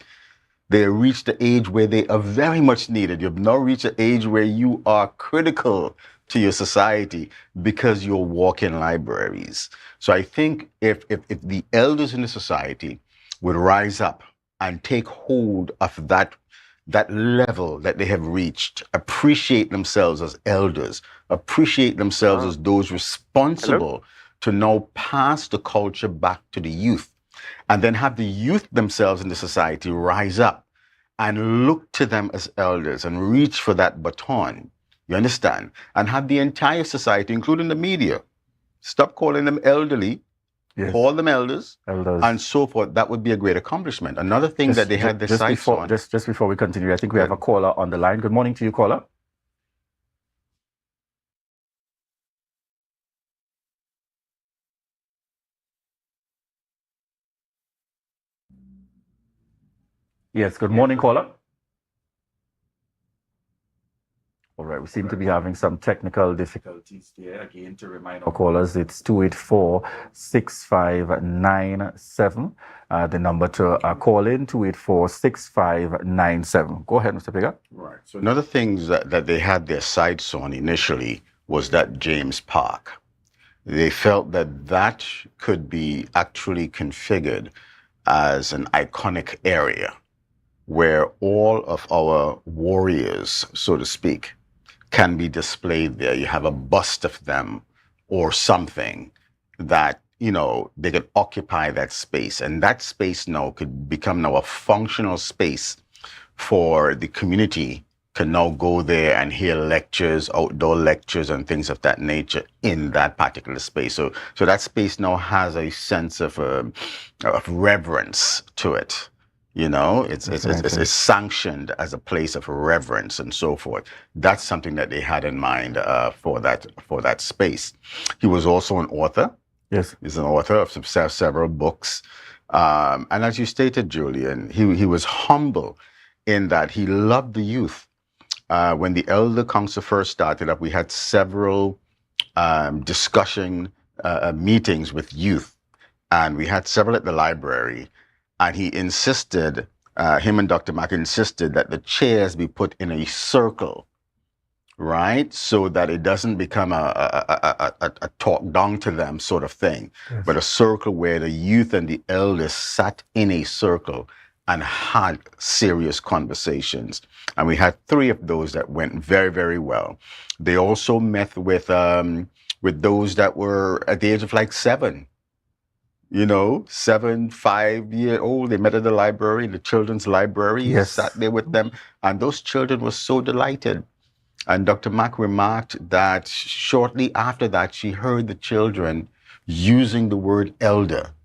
They reached the age where they are very much needed. You've now reached an age where you are critical to your society because you're walking libraries. So I think if the elders in the society would rise up and take hold of that level that they have reached, appreciate themselves as elders, appreciate themselves as those responsible to now pass the culture back to the youth, and then have the youth themselves in the society rise up and look to them as elders and reach for that baton, you understand? And have the entire society, including the media, stop calling them elderly, call them elders, and so forth. That would be a great accomplishment. Another thing that they had their sights on. Just before we continue, I think we have a caller on the line. Good morning to you, caller. Yes, good morning, caller. All right, we seem to be having some technical difficulties there. Again, to remind our callers, it's 284-6597. The number to call in, 284-6597. Go ahead, Mr. Pega. Right. So another thing that they had their sights on initially was that James Park. They felt that could be actually configured as an iconic area where all of our warriors, so to speak, can be displayed there. You have a bust of them or something that, they could occupy that space. And that space now could become now a functional space for the community to now go there and hear lectures, outdoor lectures and things of that nature in that particular space. So that space now has a sense of reverence to it. It's sanctioned as a place of reverence and so forth. That's something that they had in mind for that space. He was also an author. Yes, he's an author of several books, and as you stated, Julian, he was humble in that he loved the youth. When the Elder Council first started up, we had several discussion meetings with youth, and we had several at the library. And he insisted, him and Dr. Mack insisted that the chairs be put in a circle, right? So that it doesn't become a talk down to them sort of thing, but a circle where the youth and the elders sat in a circle and had serious conversations. And we had 3 of those that went very, very well. They also met with those that were at the age of like 7. 7, 5-year-old, they met at the library, the children's library. Yes. He sat there with them, and those children were so delighted. And Dr. Mack remarked that shortly after that, she heard the children using the word elder.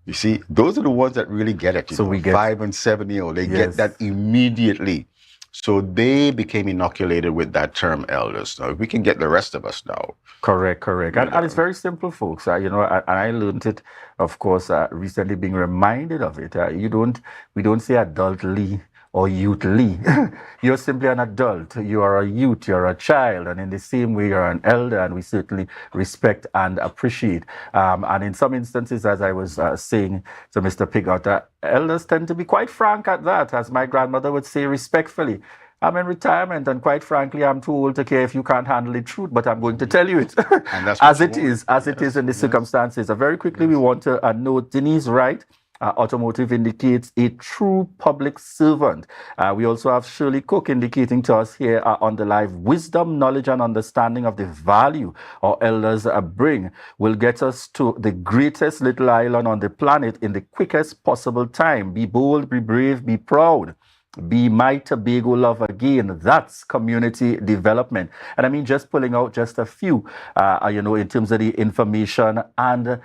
You see, those are the ones that really get it. So we get 5 and 7-year-old, they get that immediately. So they became inoculated with that term elders. Now, if we can get the rest of us now. Correct. And it's very simple, folks. And I learned it, of course, recently being reminded of it. We don't say adultly or youthly. You're simply an adult. You are a youth. You're a child. And in the same way, you're an elder. And we certainly respect and appreciate. And in some instances, as I was saying to Mr. Pigot, elders tend to be quite frank at that. As my grandmother would say, respectfully. I'm in retirement, and quite frankly, I'm too old to care if you can't handle the truth, but I'm going to tell you it and that's as it is in the circumstances. Very quickly, we want to note Denise Wright. Automotive indicates a true public servant. We also have Shirley Cook indicating to us here on the live, wisdom, knowledge, and understanding of the value our elders bring will get us to the greatest little island on the planet in the quickest possible time. Be bold, be brave, be proud. Be my Tobago love again. That's community development. And I mean, just pulling out just a few, in terms of the information and,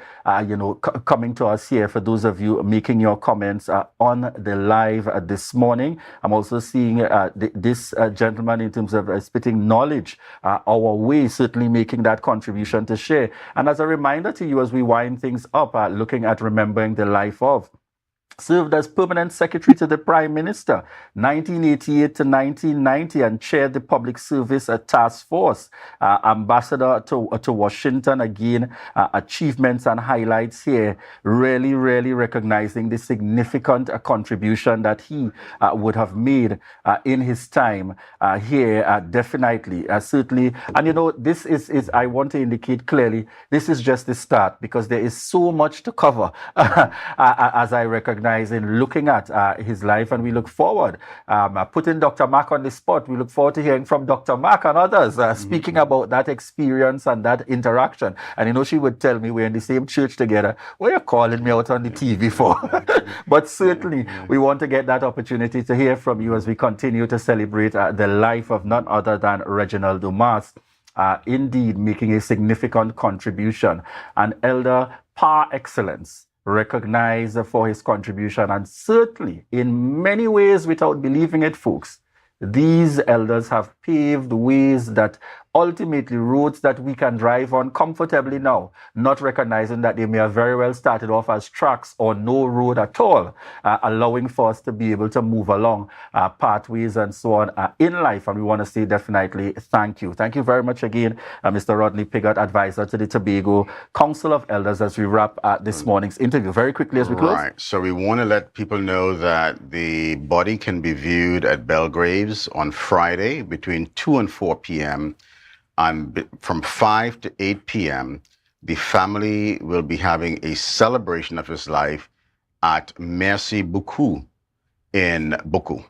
coming to us here for those of you making your comments on the live this morning. I'm also seeing this gentleman in terms of spitting knowledge our way, certainly making that contribution to share. And as a reminder to you, as we wind things up, looking at remembering the life of served as permanent secretary to the Prime Minister 1988 to 1990 and chaired the Public Service Task Force, ambassador to Washington. Again, achievements and highlights here, really recognizing the significant contribution that he would have made in his time here, definitely, certainly. And this is I want to indicate clearly, this is just the start, because there is so much to cover as I recognize in looking at his life, and we look forward, putting Dr. Mack on the spot, we look forward to hearing from Dr. Mack and others speaking about that experience and that interaction. And she would tell me, we're in the same church together, what are you calling me out on the TV for? But certainly we want to get that opportunity to hear from you as we continue to celebrate the life of none other than Reginald Dumas, indeed making a significant contribution, an elder par excellence, recognized for his contribution, and certainly in many ways, without believing it, folks, these elders have paved ways that ultimately roads that we can drive on comfortably now, not recognizing that they may have very well started off as tracks or no road at all, allowing for us to be able to move along pathways and so on in life. And we want to say definitely thank you. Thank you very much again, Mr. Rodney Pigott, advisor to the Tobago Council of Elders, as we wrap this morning's interview. Very quickly as we close. Right. So we want to let people know that the body can be viewed at Belgrave's on Friday between 2 and 4 p.m. And from 5 to 8 p.m., the family will be having a celebration of his life at Merci Beaucoup in Buku.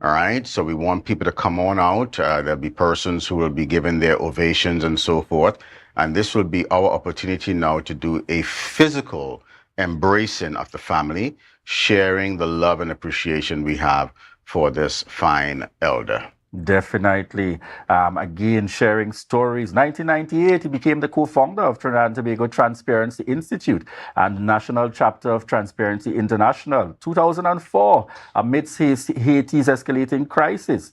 All right, so we want people to come on out. There'll be persons who will be given their ovations and so forth. And this will be our opportunity now to do a physical embracing of the family, sharing the love and appreciation we have for this fine elder. Definitely. Again, sharing stories. 1998, he became the co-founder of Trinidad and Tobago Transparency Institute and national chapter of Transparency International. 2004, amidst Haiti's escalating crisis,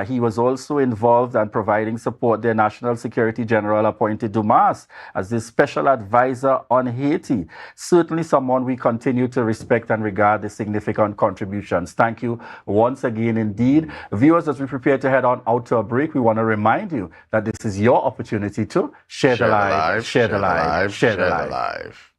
he was also involved in providing support. Their National Security General appointed Dumas as the special advisor on Haiti. Certainly someone we continue to respect and regard the significant contributions. Thank you once again indeed. Viewers, as we prepare to head on out to a break, we want to remind you that this is your opportunity to share the live, share the live, share the live.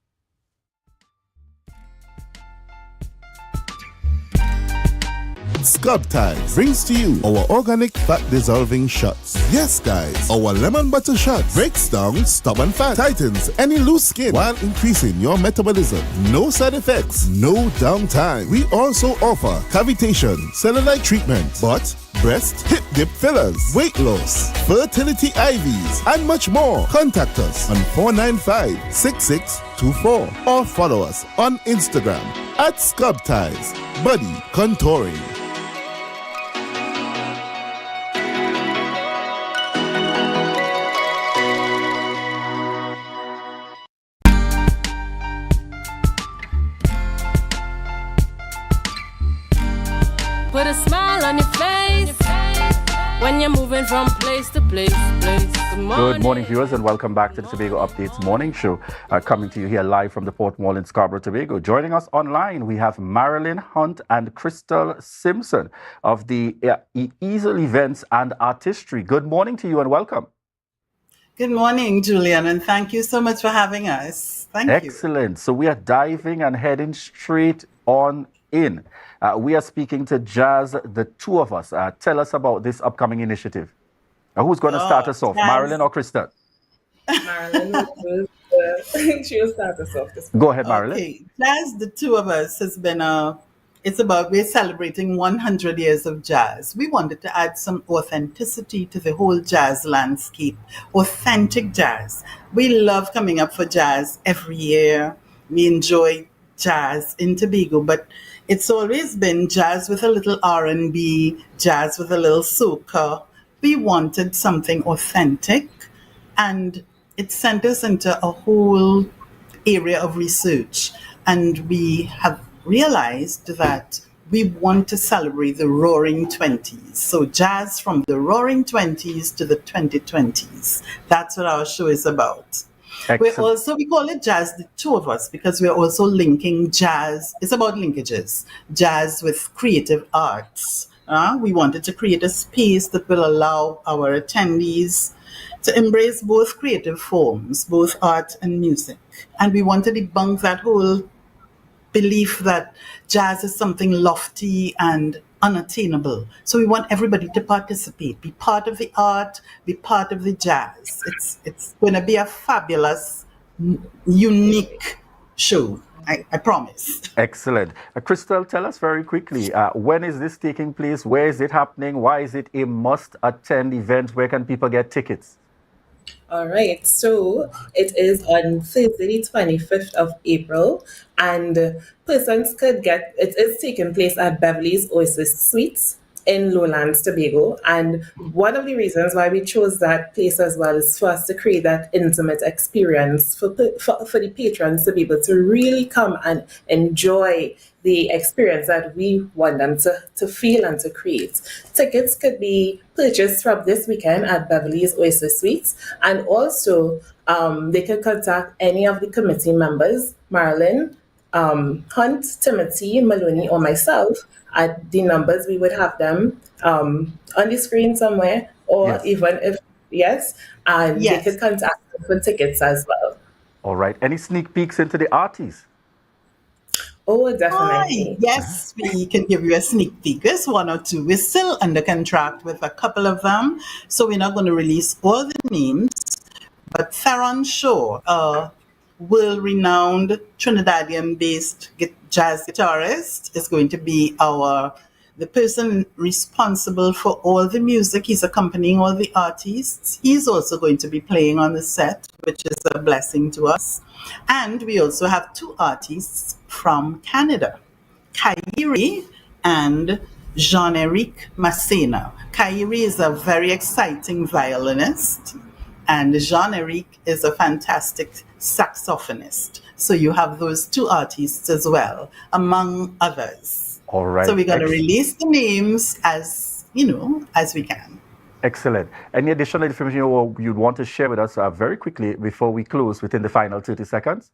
Scrub Ties brings to you our organic fat dissolving shots. Yes, guys, our lemon butter shot breaks down stubborn fat, tightens any loose skin while increasing your metabolism. No side effects, no downtime. We also offer cavitation, cellulite treatment, butt, breast, hip dip fillers, weight loss, fertility IVs, and much more. Contact us on 495-6624 or follow us on Instagram at Scrub Ties Body Contouring. Put a smile on your face when you're moving from place to place. Good morning, viewers, and welcome back to the Tobago Updates morning show, coming to you here live from the Port Mall in Scarborough, Tobago. Joining us online, we have Marilyn Hunt and Crystal Simpson of the Easel Events and Artistry. Good morning to you and welcome. Good morning, Julian, and thank you so much for having us. Thank you. Excellent. So we are diving and heading straight on in. We are speaking to Jazz, the two of us. Tell us about this upcoming initiative. Who's going to start us off, Jazz. Marilyn or Krista? Marilyn, she'll start us off this morning. Go ahead, Marilyn. Okay, Jazz, the two of us has been we're celebrating 100 years of jazz. We wanted to add some authenticity to the whole jazz landscape, authentic jazz. We love coming up for jazz every year. We enjoy jazz in Tobago, but it's always been jazz with a little R&B, jazz with a little soca. We wanted something authentic, and it sent us into a whole area of research. And we have realized that we want to celebrate the Roaring 20s. So jazz from the Roaring 20s to the 2020s. That's what our show is about. Excellent. We call it Jazz, the two of us, because we're also linking jazz. It's about linkages, jazz with creative arts. We wanted to create a space that will allow our attendees to embrace both creative forms, both art and music. And we want to debunk that whole belief that jazz is something lofty and unattainable. So we want everybody to participate, be part of the art, be part of the jazz. It's going to be a fabulous, unique show. I promise. Excellent. Crystal, tell us very quickly, when is this taking place? Where is it happening? Why is it a must-attend event? Where can people get tickets? All right, so it is on Thursday, the 25th of April, and persons could get it is taking place at Beverly's Oasis Suites in Lowlands, Tobago. And one of the reasons why we chose that place as well is for us to create that intimate experience for the patrons to be able to really come and enjoy the experience that we want them to feel and to create. Tickets could be purchased from this weekend at Beverly's Oasis Suites, and also they can contact any of the committee members, Marilyn, Hunt, Timothy, Maloney, or myself, at the numbers. We would have them on the screen somewhere, or Yes. even if, and Yes. they could contact us for tickets as well. All right. Any sneak peeks into the artists? Oh, Hi. definitely. Yes, we can give you a sneak peek. There's one or two. We're still under contract with a couple of them, so we're not going to release all the names. But Theron Shaw, a world-renowned Trinidadian-based jazz guitarist, is going to be the person responsible for all the music. He's accompanying all the artists. He's also going to be playing on the set, which is a blessing to us. And we also have two artists from Canada, Kyrie and Jean-Éric Massena. Kyrie is a very exciting violinist, and Jean-Éric is a fantastic saxophonist. So you have those two artists as well, among others. All right. So we're going to release the names as we can. Excellent. Any additional information you'd want to share with us very quickly before we close within the final 30 seconds?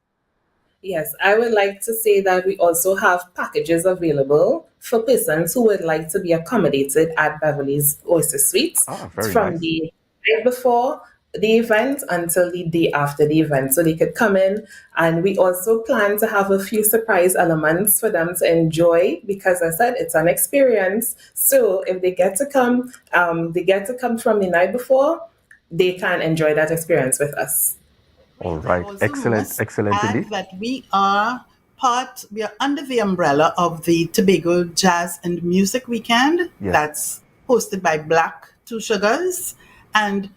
Yes, I would like to say that we also have packages available for persons who would like to be accommodated at Beverly's Oasis Suites Very from nice. the night before the event until the day after the event. So they could come in, and we also plan to have a few surprise elements for them to enjoy, because I said it's an experience. So if they get to come, from the night before, they can enjoy that experience with us. All right. Also Excellent. must Excellent add indeed. that we are under the umbrella of the Tobago Jazz and Music Weekend. Yes. That's hosted by Black Two Sugars. And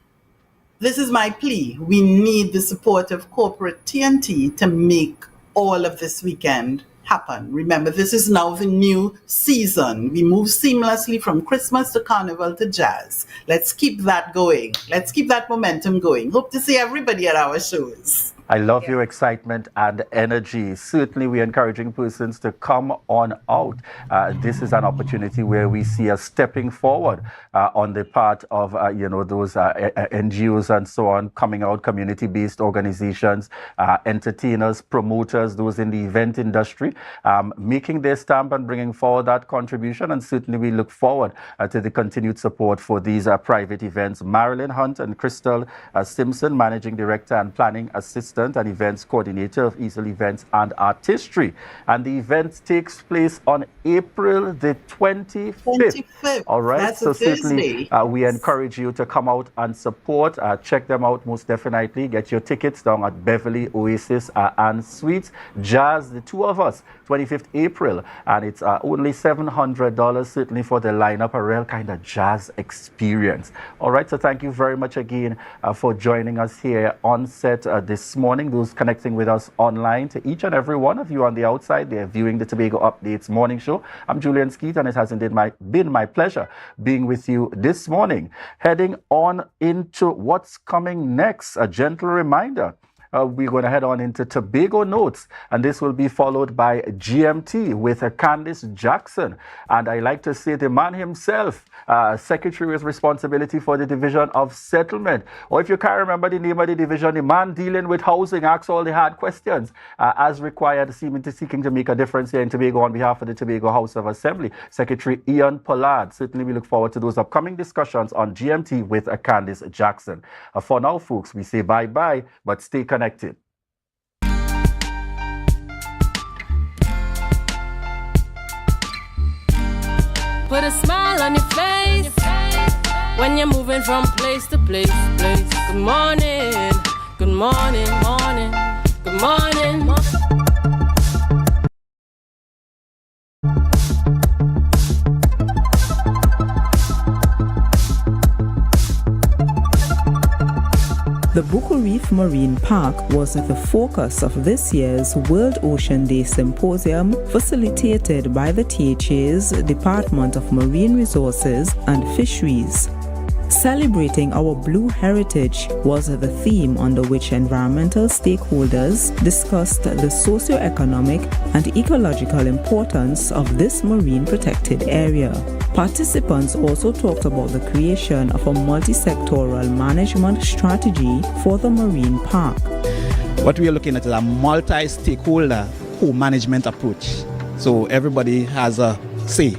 this is my plea. We need the support of corporate TNT to make all of this weekend happen. Remember, this is now the new season. We move seamlessly from Christmas to Carnival to jazz. Let's keep that going. Let's keep that momentum going. Hope to see everybody at our shows. I love your excitement and energy. Certainly, we're encouraging persons to come on out. This is an opportunity where we see us stepping forward on the part of, those NGOs and so on, coming out, community-based organizations, entertainers, promoters, those in the event industry, making their stamp and bringing forward that contribution. And certainly, we look forward to the continued support for these private events. Marilyn Hunt and Crystal Simpson, Managing Director and Planning Assistant and Events Coordinator of Easel Events and Artistry. And the event takes place on April the 25th. 25th. All right. That's so a certainly Thursday. we encourage you to come out and support. Check them out most definitely. Get your tickets down at Beverly Oasis and Suites. Jazz, the two of us, 25th April. And it's only $700 certainly for the lineup, a real kind of jazz experience. All right. So thank you very much again for joining us here on set this morning. Those connecting with us online, to each and every one of you on the outside there viewing the Tobago Updates morning show. I'm Julian Skeet, and it has indeed been my pleasure being with you this morning. Heading on into what's coming next, a gentle reminder we're going to head on into Tobago Notes, and this will be followed by GMT with Candice Jackson. And I like to say the man himself, Secretary with responsibility for the Division of Settlement. Or if you can't remember the name of the division, the man dealing with housing asks all the hard questions as required, seeking to make a difference here in Tobago on behalf of the Tobago House of Assembly. Secretary Ian Pollard. Certainly we look forward to those upcoming discussions on GMT with Candice Jackson. For now, folks, we say bye-bye, but stay connected. Put a smile on your face when you're moving from place to place. Good morning, good morning, morning, good morning. The Bucco Reef Marine Park was the focus of this year's World Ocean Day Symposium, facilitated by the THA's Department of Marine Resources and Fisheries. Celebrating our blue heritage was the theme under which environmental stakeholders discussed the socio-economic and ecological importance of this marine protected area. Participants also talked about the creation of a multi-sectoral management strategy for the marine park. What we are looking at is a multi-stakeholder co-management approach. So everybody has a say,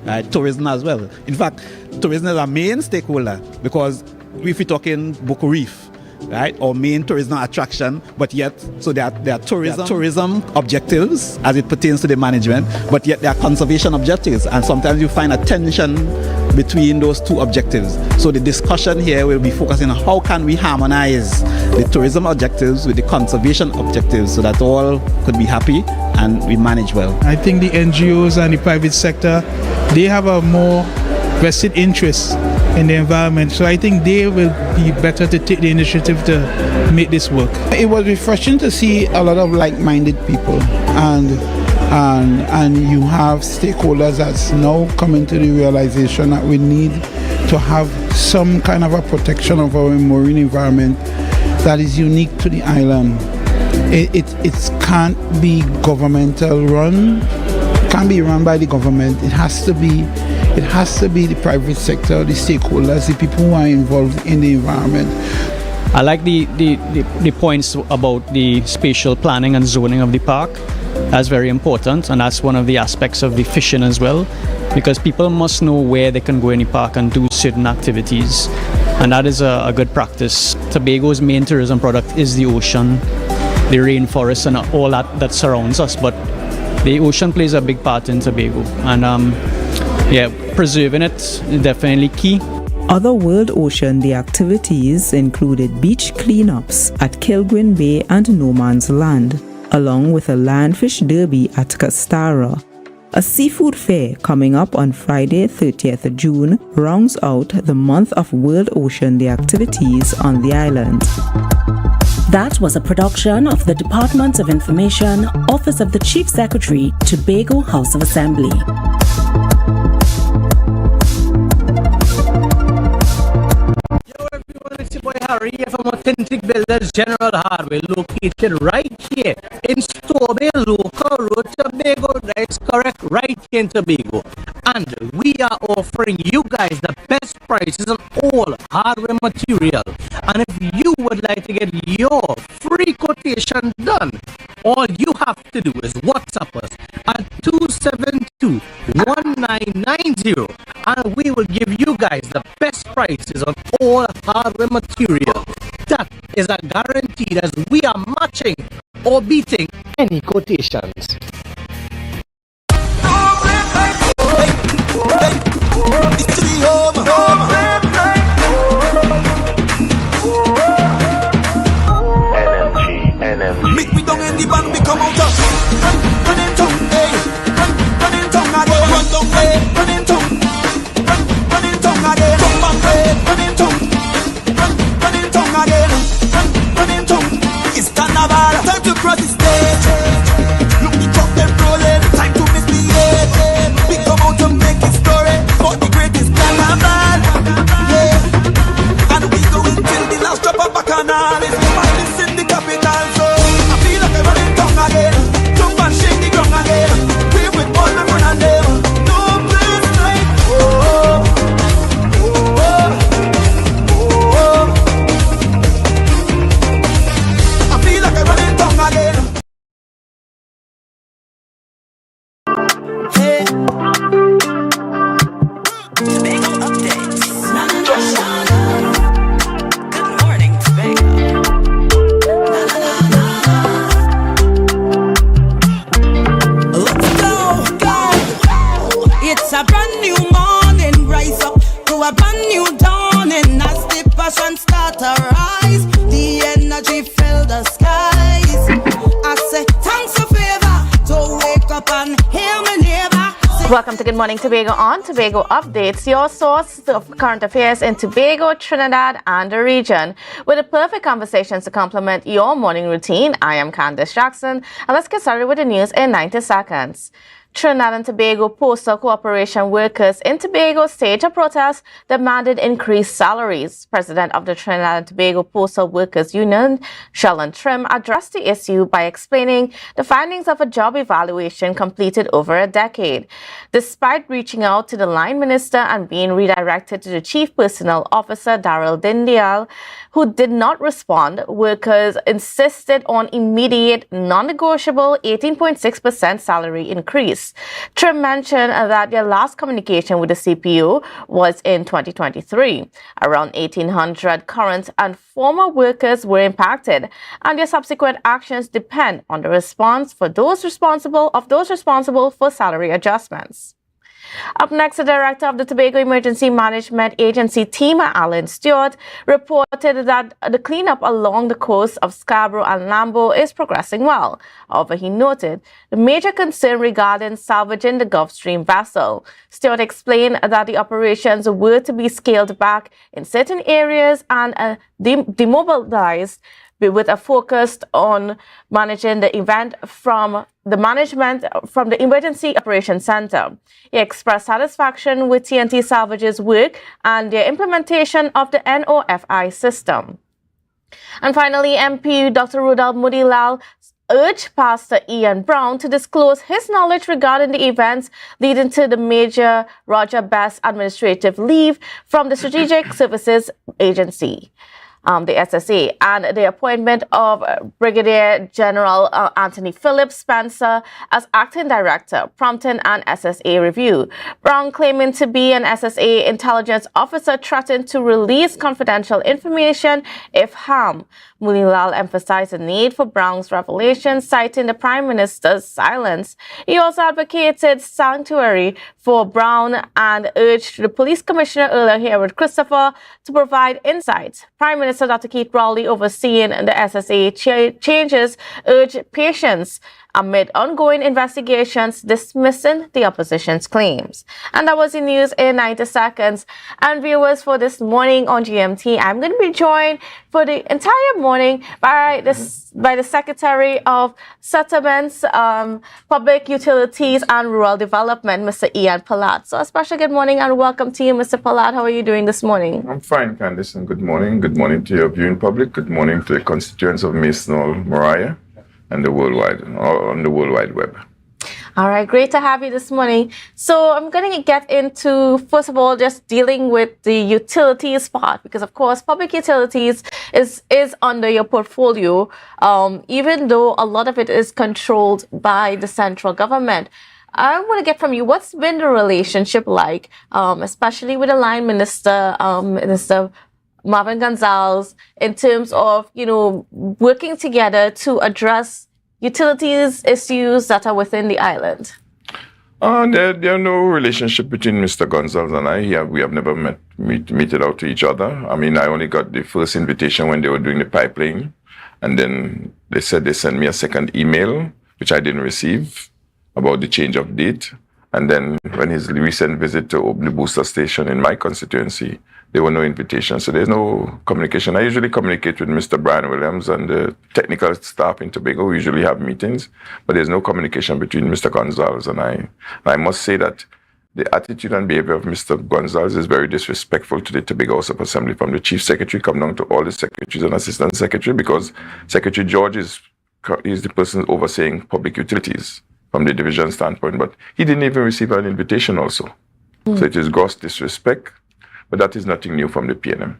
right? Tourism as well. In fact, tourism is our main stakeholder because if we're talking Bucco Reef, right, our main tourism attraction, but yet, so there are tourism objectives as it pertains to the management, but yet there are conservation objectives, and sometimes you find a tension between those two objectives. So the discussion here will be focusing on how can we harmonize the tourism objectives with the conservation objectives so that all could be happy and we manage well. I think the NGOs and the private sector, they have a more vested interest in the environment, so I think they will be better to take the initiative to make this work. It was refreshing to see a lot of like-minded people, and you have stakeholders that's now coming to the realization that we need to have some kind of a protection of our marine environment that is unique to the island. It can't be governmental run, can't be run by the government. It has to be the private sector, the stakeholders, the people who are involved in the environment. I like the points about the spatial planning and zoning of the park. That's very important, and that's one of the aspects of the fishing as well, because people must know where they can go in the park and do certain activities, and that is a good practice. Tobago's main tourism product is the ocean, the rainforest, and all that surrounds us, but the ocean plays a big part in Tobago, and preserving it is definitely key. Other World Ocean Day activities included beach cleanups at Kilgrin Bay and No Man's Land, along with a landfish derby at Castara. A seafood fair coming up on Friday, 30th June, rounds out the month of World Ocean Day activities on the island. That was a production of the Department of Information, Office of the Chief Secretary, Tobago House of Assembly. It's your boy Harry from Authentic Builders General Hardware, located right here in Strawberry Local Road, Tobago. That is correct, right here in Tobago. And we are offering you guys the best prices on all hardware material. And if you would like to get your free quotation done, all you have to do is WhatsApp us at 272-1990, and we will give you guys the best prices on all hardware material. That is a guarantee that we are matching or beating any quotations. Make me down in the band, we come out of running tongue, hey, running tongue again, run down way, running tongue again, come on way, running tongue again, running tongue. It's carnival, time to cross the stage. Look the truck them rolling. Welcome to Good Morning Tobago on Tobago Updates, your source of current affairs in Tobago, Trinidad, and the region. With the perfect conversations to complement your morning routine, I am Candice Jackson, and let's get started with the news in 90 seconds. Trinidad and Tobago Postal Corporation workers in Tobago staged a protest demanded increased salaries. President of the Trinidad and Tobago Postal Workers Union, Sheldon Trim, addressed the issue by explaining the findings of a job evaluation completed over a decade. Despite reaching out to the line minister and being redirected to the Chief Personnel Officer, Daryl Dindial, who did not respond, workers insisted on immediate, non-negotiable 18.6% salary increase. Trim mentioned that their last communication with the CPO was in 2023. Around 1,800 current and former workers were impacted, and their subsequent actions depend on the response for those responsible for salary adjustments. Up next, the director of the Tobago Emergency Management Agency, Tima Allen Stewart, reported that the cleanup along the coast of Scarborough and Lambo is progressing well. However, he noted the major concern regarding salvaging the Gulf Stream vessel. Stewart explained that the operations were to be scaled back in certain areas and demobilized, with a focus on managing the event from the Emergency Operations Center. He expressed satisfaction with TNT Salvage's work and their implementation of the NOFI system. And finally, MP Dr. Rudolph Mudilal urged Pastor Ian Brown to disclose his knowledge regarding the events leading to the Major Roger Best administrative leave from the Strategic Services Agency, the SSA, and the appointment of Brigadier General Anthony Philip Spencer as acting director, prompting an SSA review. Brown, claiming to be an SSA intelligence officer, threatened to release confidential information if harmed. Mulilal emphasized the need for Brown's revelation, citing the Prime Minister's silence. He also advocated sanctuary for Brown and urged the Police Commissioner earlier, Herod Christopher, to provide insights. Prime Minister Dr. Keith Rowley, overseeing the SSA changes, urged patience amid ongoing investigations, dismissing the opposition's claims. And that was the news in 90 seconds. And viewers, for this morning on GMT, I'm going to be joined for the entire morning by the Secretary of Settlements, Public Utilities and Rural Development, Mr. Ian Palat. So a special good morning and welcome to you, Mr. Palat. How are you doing this morning? I'm fine, Candice, and good morning. Good morning to your viewing public. Good morning to the constituents of Mason Mariah and the worldwide, on the World Wide Web. All right, great to have you this morning. So I'm going to get into, first of all, just dealing with the utilities part, because of course, public utilities is under your portfolio, even though a lot of it is controlled by the central government. I want to get from you, what's been the relationship like, especially with the line minister, Minister Marvin Gonzalez, in terms of, working together to address utilities issues that are within the island? There are no relationship between Mr. Gonzalez and I. We have never meted out to each other. I mean, I only got the first invitation when they were doing the pipeline, and then they said they sent me a second email, which I didn't receive, about the change of date. And then when his recent visit to open the booster station in my constituency, there were no invitations. So there's no communication. I usually communicate with Mr. Brian Williams and the technical staff in Tobago. We usually have meetings, but there's no communication between Mr. Gonzalez and I. And I must say that the attitude and behavior of Mr. Gonzalez is very disrespectful to the Tobago House of Assembly, from the Chief Secretary come down to all the secretaries and assistant secretary, because Secretary George is the person overseeing public utilities from the division standpoint, but he didn't even receive an invitation also. So it is gross disrespect, but that is nothing new from the PNM.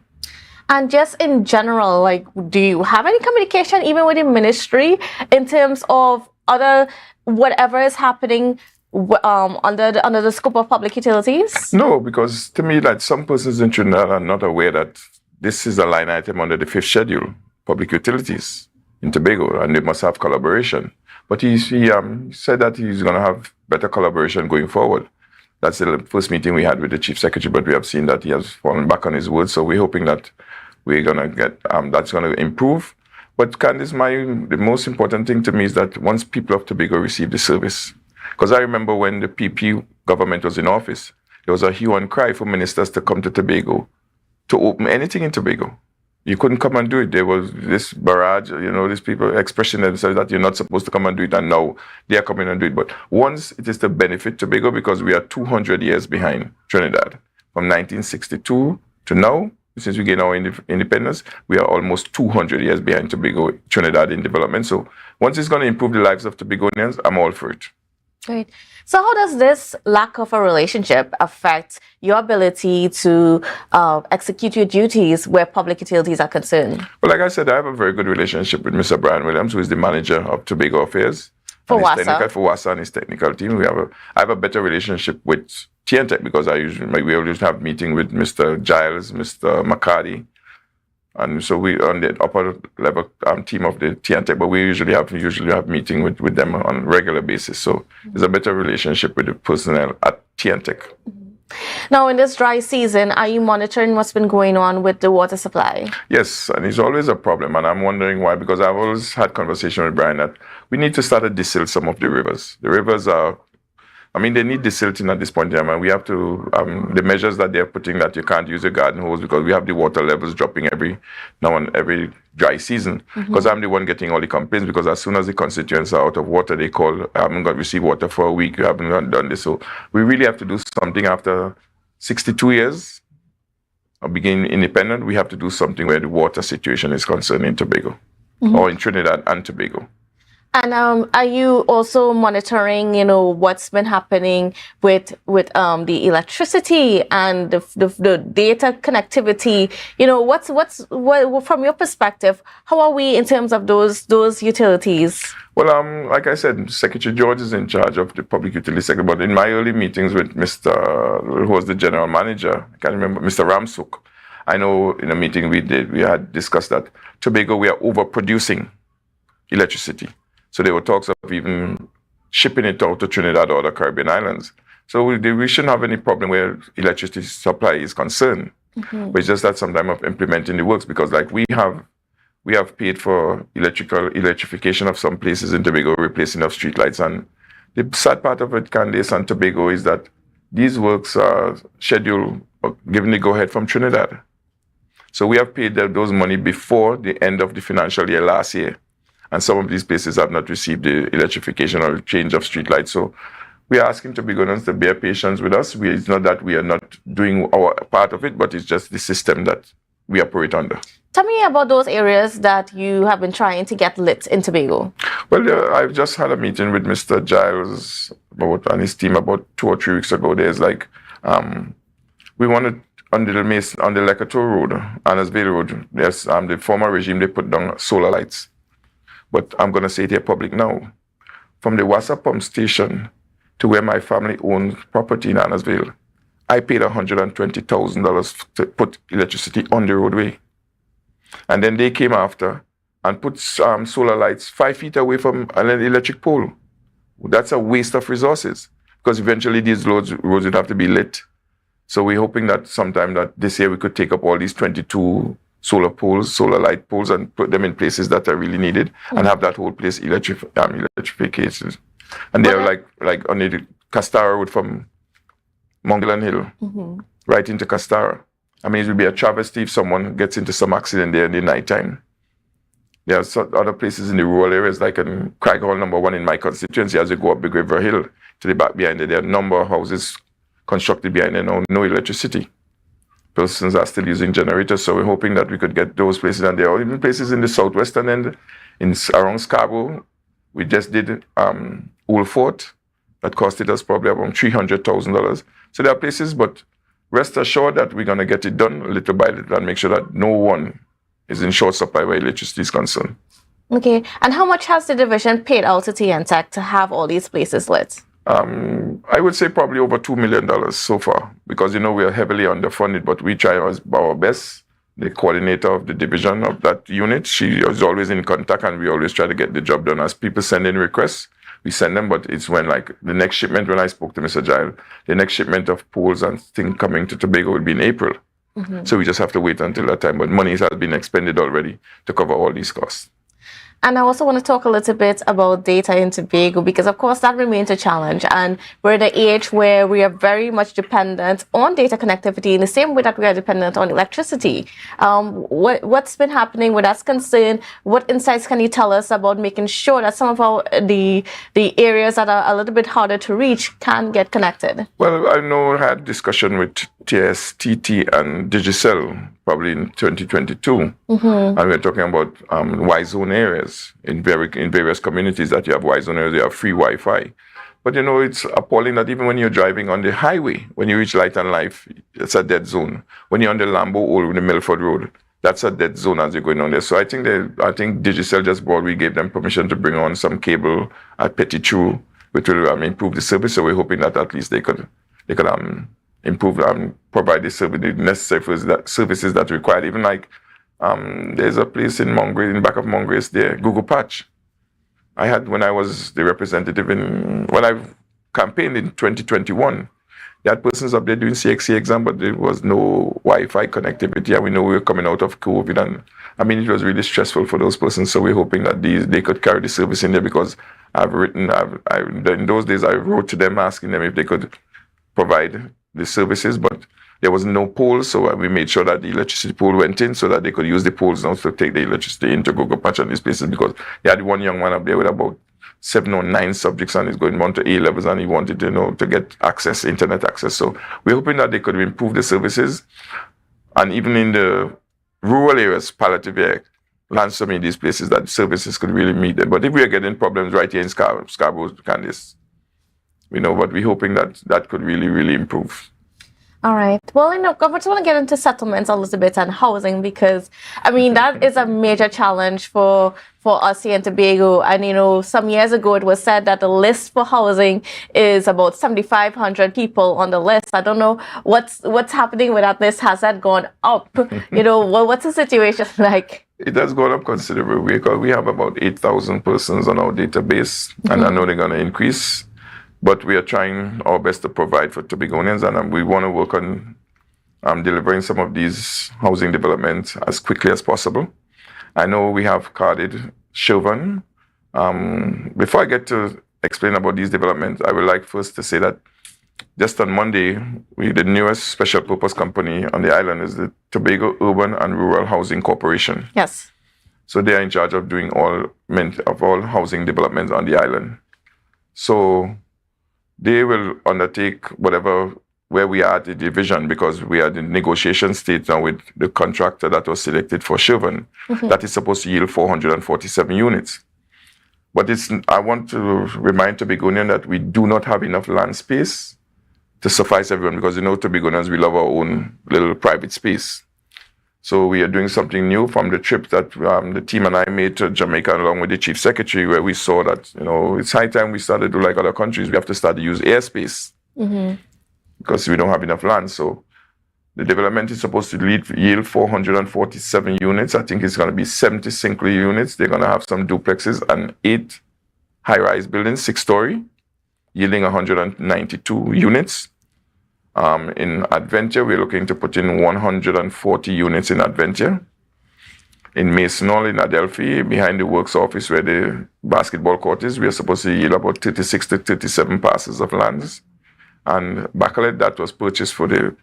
And just in general, do you have any communication even with the ministry in terms of whatever is happening under the scope of public utilities? No, because to me, some persons in Trinidad are not aware that this is a line item under the 5th schedule, public utilities in Tobago, and they must have collaboration. But he said that he's going to have better collaboration going forward. That's the first meeting we had with the Chief Secretary, but we have seen that he has fallen back on his word. So we're hoping that we're going to get, that's going to improve. But Candice, the most important thing to me is that once people of Tobago receive the service, Because I remember when the PP government was in office, there was a hue and cry for ministers to come to Tobago to open anything in Tobago. You couldn't come and do it. There was this barrage, these people expressing themselves that you're not supposed to come and do it, and now they are coming and do it. But once it is to benefit Tobago, because we are 200 years behind Trinidad. From 1962 to now, since we gained our independence, we are almost 200 years behind Tobago, Trinidad in development. So once it's going to improve the lives of Tobagonians, I'm all for it. Great. So how does this lack of a relationship affect your ability to execute your duties where public utilities are concerned? Well, like I said, I have a very good relationship with Mr. Brian Williams, who is the manager of Tobago Affairs. For WASA and his technical team. I have a better relationship with TNTech because we always have meeting with Mr. Giles, Mr. McCarty. And so we on the upper level team of the TNTech, but we usually have meeting with them on a regular basis. So there's a better relationship with the personnel at TNTech. Now, in this dry season, are you monitoring what's been going on with the water supply? Yes, and it's always a problem, and I'm wondering why, because I've always had conversation with Brian that we need to start to desilt some of the rivers. The rivers they need desilting at this point in time, and we have to, the measures that they're putting that you can't use a garden hose because we have the water levels dropping every dry season. Because I'm the one getting all the complaints, because as soon as the constituents are out of water, they call, I haven't got received water for a week, you haven't done this. So we really have to do something after 62 years of being independent. We have to do something where the water situation is concerned in Tobago, or in Trinidad and Tobago. And are you also monitoring, what's been happening with the electricity and the data connectivity? What from your perspective, how are we in terms of those utilities? Well, like I said, Secretary George is in charge of the public utility sector. But in my early meetings with who was the general manager, I can't remember, Mr. Ramsuk, I know in a meeting we had discussed that Tobago, we are overproducing electricity. So there were talks of even shipping it out to Trinidad or the Caribbean islands. So we shouldn't have any problem where electricity supply is concerned. But it's just that sometime of implementing the works, because like we have paid for electrification of some places in Tobago, replacing of streetlights. And the sad part of it, Candace and Tobago, is that these works are scheduled, given the go-ahead from Trinidad. So we have paid those money before the end of the financial year last year. And some of these places have not received the electrification or change of streetlights. So we are asking Tobagonians to bear patience with us. It's not that we are not doing our part of it, but it's just the system that we operate under. Tell me about those areas that you have been trying to get lit in Tobago. Well, I've just had a meeting with Mr. Giles and his team about 2 or 3 weeks ago. There's we wanted on the Lecato Road, Annesville Road, there's the former regime, they put down solar lights. But I'm going to say it here public now. From the Wassa pump station to where my family owns property in Annesville, I paid $120,000 to put electricity on the roadway. And then they came after and put solar lights 5 feet away from an electric pole. That's a waste of resources, because eventually these roads would have to be lit. So we're hoping that sometime that this year we could take up all these 22 solar light poles, and put them in places that are really needed, and have that whole place electrificated. And they're like on the Castara Road from Montglan Hill, right into Castara. I mean, it would be a travesty if someone gets into some accident there in the nighttime. There are other places in the rural areas, like in Craig Hall number 1 in my constituency, as you go up Big River Hill to the back behind there are a number of houses constructed behind there now, no electricity. Persons are still using generators, so we're hoping that we could get those places. And there are even places in the southwestern end, around Scarborough. We just did Old Fort. That costed us probably around $300,000. So there are places, but rest assured that we're going to get it done little by little and make sure that no one is in short supply where electricity is concerned. Okay, and how much has the division paid out to TNTech to have all these places lit? I would say probably over $2 million so far, because, we are heavily underfunded, but we try our best. The coordinator of the division of that unit, she is always in contact, and we always try to get the job done. As people send in requests, we send them, but it's when the next shipment, when I spoke to Mr. Giles, the next shipment of poles and things coming to Tobago will be in April. So we just have to wait until that time, but money has been expended already to cover all these costs. And I also want to talk a little bit about data in Tobago, because of course that remains a challenge, and we're at the age where we are very much dependent on data connectivity in the same way that we are dependent on electricity. What's been happening with that concern? What insights can you tell us about making sure that some of the areas that are a little bit harder to reach can get connected? Well, I know I had discussion with TSTT and Digicel probably in 2022, and we're talking about Y-zone areas in various communities that you have Y-zone areas, you have free Wi-Fi. But you know, it's appalling that even when you're driving on the highway, when you reach Light and Life, it's a dead zone. When you're on the Lambo or the Milford Road, that's a dead zone as you're going on there. So I think Digicel just we gave them permission to bring on some cable at Petit Trou, which will improve the service. So we're hoping that at least they could improve and provide the necessary services that are required. Even like there's a place in Mongrace, in the back of Mongrace there, Google Patch. I had, when I was the representative when I campaigned in 2021, they had persons up there doing CXC exam, but there was no Wi-Fi connectivity. And we know we were coming out of COVID, and I mean, it was really stressful for those persons. So we're hoping that they could carry the service in there, because in those days I wrote to them asking them if they could provide the services, but there was no poles, so we made sure that the electricity pole went in so that they could use the poles now to take the electricity into Google Patch and these places, because they had one young man up there with about 7 or 9 subjects and he's going on to A levels, and he wanted to get access, internet access. So we're hoping that they could improve the services, and even in the rural areas, palliative care, Lansom, in these places, that services could really meet them. But if we are getting problems right here in Scarborough, Candice, but we're hoping that could really, really improve. All right. Well, I just want to get into settlements a little bit and housing, because, I mean, that is a major challenge for us here in Tobago. And, some years ago it was said that the list for housing is about 7,500 people on the list. I don't know what's happening with that list. Has that gone up? What's the situation like? It has gone up considerably, because we have about 8,000 persons on our database, and I know they're going to increase. But we are trying our best to provide for Tobagonians, and we want to work on delivering some of these housing developments as quickly as possible. I know we have carded Chauvin. Before I get to explain about these developments, I would like first to say that just on Monday, the newest special purpose company on the island is the Tobago Urban and Rural Housing Corporation. Yes. So they are in charge of doing all housing developments on the island. So they will undertake where we are at the division, because we are in the negotiation stage now with the contractor that was selected for Chauvin, that is supposed to yield 447 units. But I want to remind Tobagonians that we do not have enough land space to suffice everyone, because Tobagonians, we love our own little private space. So we are doing something new from the trip that the team and I made to Jamaica along with the chief secretary, where we saw that, it's high time we started to do like other countries. We have to start to use airspace because we don't have enough land. So the development is supposed to yield 447 units. I think it's going to be 70 single units. They're going to have some duplexes and 8 high-rise buildings, 6-story, yielding 192 units. In Adventure, we're looking to put in 140 units in Adventure. In Masonol, in Adelphi, behind the works office where the basketball court is, we're supposed to yield about 36 to 37 parcels of lands. And Bacalet, that was purchased for the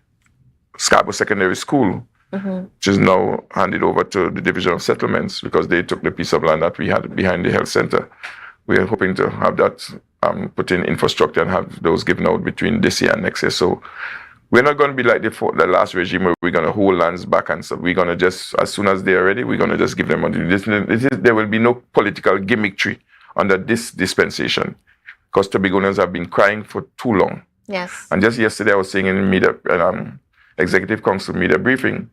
Scarborough Secondary School, which is now handed over to the Division of Settlements, because they took the piece of land that we had behind the health center. We are hoping to have that put in infrastructure and have those given out between this year and next year. So we're not going to be like the last regime where we're going to hold lands back, and so we're going to just, as soon as they're ready, we're going to just give them money. There will be no political gimmickry under this dispensation, because Tobagonians have been crying for too long. Yes. And just yesterday I was saying in media, Executive Council media briefing,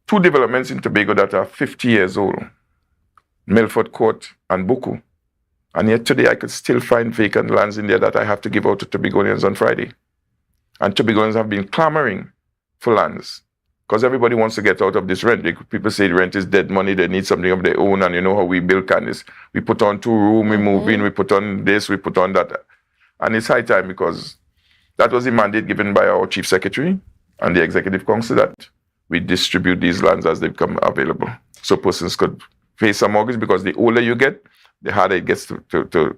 2 developments in Tobago that are 50 years old, Milford Court and Buku. And yet today I could still find vacant lands in there that I have to give out to Tobagonians on Friday. And Tobagonians have been clamoring for lands, because everybody wants to get out of this rent. People say rent is dead money, they need something of their own, and you know how we build Candice. We put on 2 rooms, we move in, we put on this, we put on that. And it's high time, because that was the mandate given by our Chief Secretary and the Executive Council, that we distribute these lands as they become available, so persons could face a mortgage, because the older you get, the harder it gets to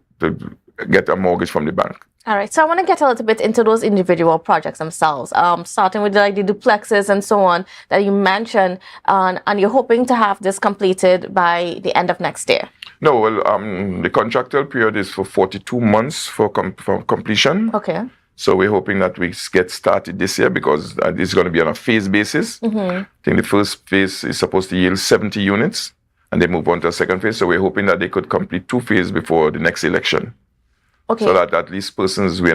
get a mortgage from the bank. All right, so I want to get a little bit into those individual projects themselves, starting with like the duplexes and so on that you mentioned, and you're hoping to have this completed by the end of next year. No, well, the contractual period is for 42 months for completion. Okay. So we're hoping that we get started this year, because it's going to be on a phase basis. I think the first phase is supposed to yield 70 units, and they move on to a second phase. So we're hoping that they could complete 2 phases before the next election. Okay. So that at least persons, we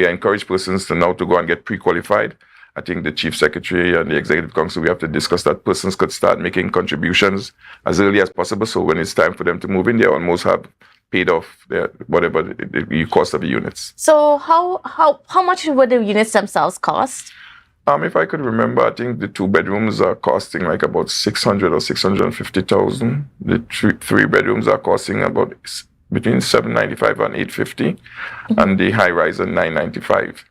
encourage persons to now to go and get pre-qualified. I think the Chief Secretary and the Executive Council, we have to discuss that persons could start making contributions as early as possible. So when it's time for them to move in, they almost have paid off whatever the cost of the units. So how much would the units themselves cost? If I could remember, I think the 2 bedrooms are costing like about 600 or 650,000. The 3 bedrooms are costing about between 795 and 850, and the high rise at 995.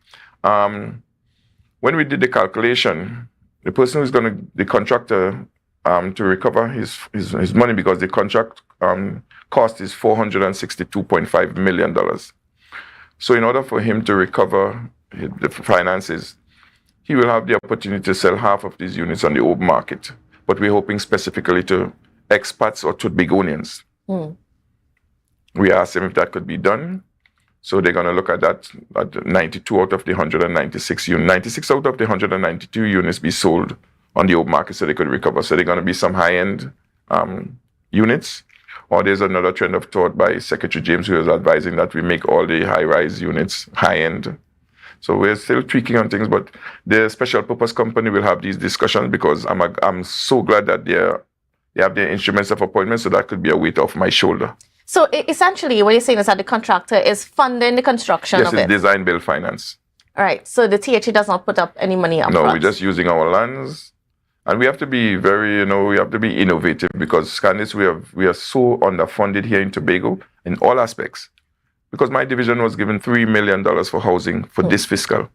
When we did the calculation, the person who's the contractor, to recover his money, because the contract cost is $462.5 million. So in order for him to recover the finances, he will have the opportunity to sell half of these units on the open market. But we're hoping specifically to expats or Tobagonians. We asked him if that could be done. So they're going to look at that, at 92 out of the 196 units. 96 out of the 192 units be sold on the open market so they could recover. So they're going to be some high-end units. Or there's another trend of thought by Secretary James, who is advising that we make all the high-rise units high-end. So we're still tweaking on things, but the special purpose company will have these discussions, because I'm so glad that they have their instruments of appointment, so that could be a weight off my shoulder. So essentially, what you're saying is that the contractor is funding the construction of it? Yes, it's design, build, finance. All right, so the THE does not put up any money up No, front. we're just using our lands. And we have to be we have to be innovative, because, Candice, we are so underfunded here in Tobago in all aspects. Because my division was given $3 million for housing for this fiscal.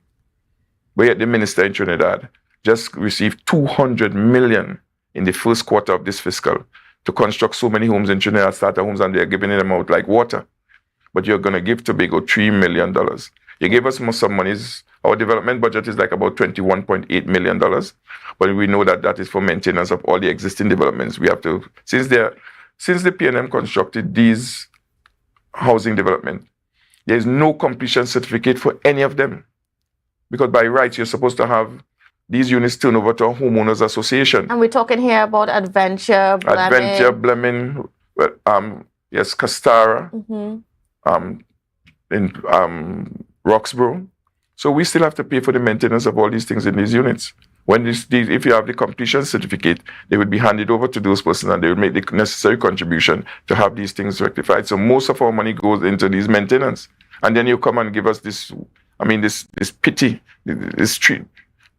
But yet the minister in Trinidad just received $200 million in the first quarter of this fiscal to construct so many homes in Trinidad, starter homes, and they're giving them out like water. But you're going to give Tobago $3 million. You gave us some monies. Our development budget is like about $21.8 million. But we know that that is for maintenance of all the existing developments. We have to, since the PNM constructed these housing development, there is no completion certificate for any of them. Because by rights, you're supposed to have these units turned over to a homeowners association. And we're talking here about Adventure, Bleming, yes, Castara, in Roxborough. So we still have to pay for the maintenance of all these things in these units. When if you have the completion certificate, they would be handed over to those persons, and they would make the necessary contribution to have these things rectified. So most of our money goes into these maintenance. And then you come and give us this pity, this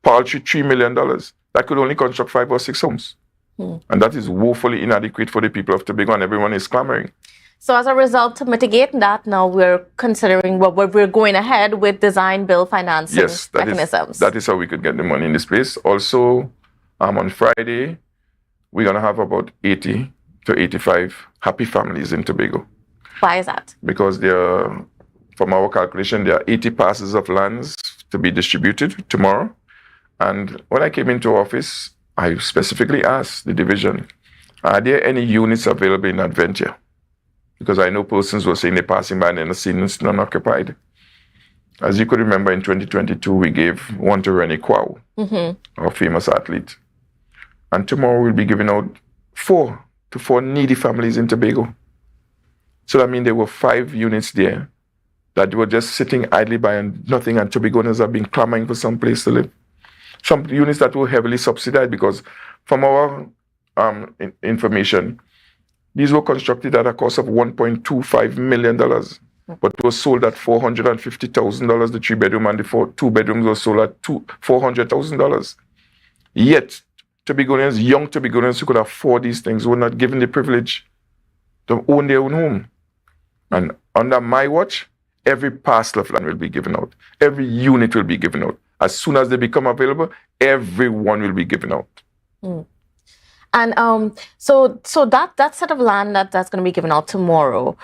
paltry $3 million that could only construct 5 or 6 homes. And that is woefully inadequate for the people of Tobago, and everyone is clamoring. So as a result, to mitigate that, now we're considering we're going ahead with design, build, financing mechanisms. That is how we could get the money in this place. Also, on Friday, we're going to have about 80 to 85 happy families in Tobago. Why is that? Because from our calculation, there are 80 parcels of lands to be distributed tomorrow. And when I came into office, I specifically asked the division, are there any units available in Adventure? Because I know persons were saying they're passing by and they're seeing it's non-occupied. As you could remember, in 2022, we gave one to Rennie Kwao, our famous athlete. And tomorrow we'll be giving out 4 to 4 needy families in Tobago. So that means there were 5 units there that were just sitting idly by and nothing, and Tobagoans have been clamoring for some place to live. Some units that were heavily subsidized, because from our information, these were constructed at a cost of $1.25 million, but were sold at $450,000, the 3-bedroom, and the 2 bedrooms were sold at $400,000. Yet, Tobagonians, young Tobagonians who could afford these things, were not given the privilege to own their own home. And under my watch, every parcel of land will be given out. Every unit will be given out. As soon as they become available, everyone will be given out. And so that set of land that's going to be given out tomorrow,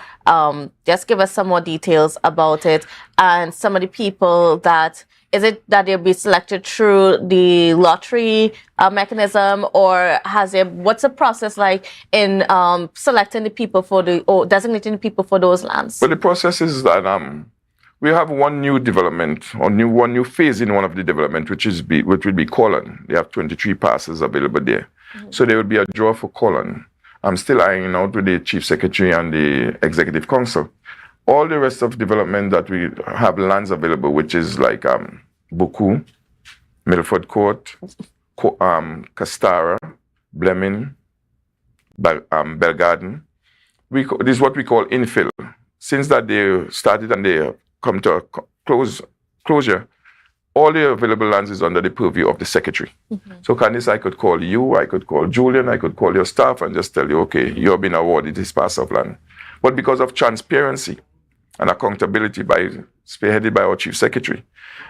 just give us some more details about it and some of the people that, is it that they'll be selected through the lottery mechanism, or what's the process like in selecting the people or designating the people for those lands? Well, the process is that we have one new development or one new phase in one of the development, which will be Colon. They have 23 passes available there. So there will be a draw for Colon. I'm still ironing out with the Chief Secretary and the Executive Council. All the rest of development that we have lands available, which is like Buku, Milford Court, Castara, Bleming, Belgarden. This is what we call infill. Since that they started and they come to a closure, all the available lands is under the purview of the secretary. So Candice, I could call you, I could call Julian, I could call your staff and just tell you, okay, you've been awarded this parcel of land. But because of transparency and accountability spearheaded by our chief secretary,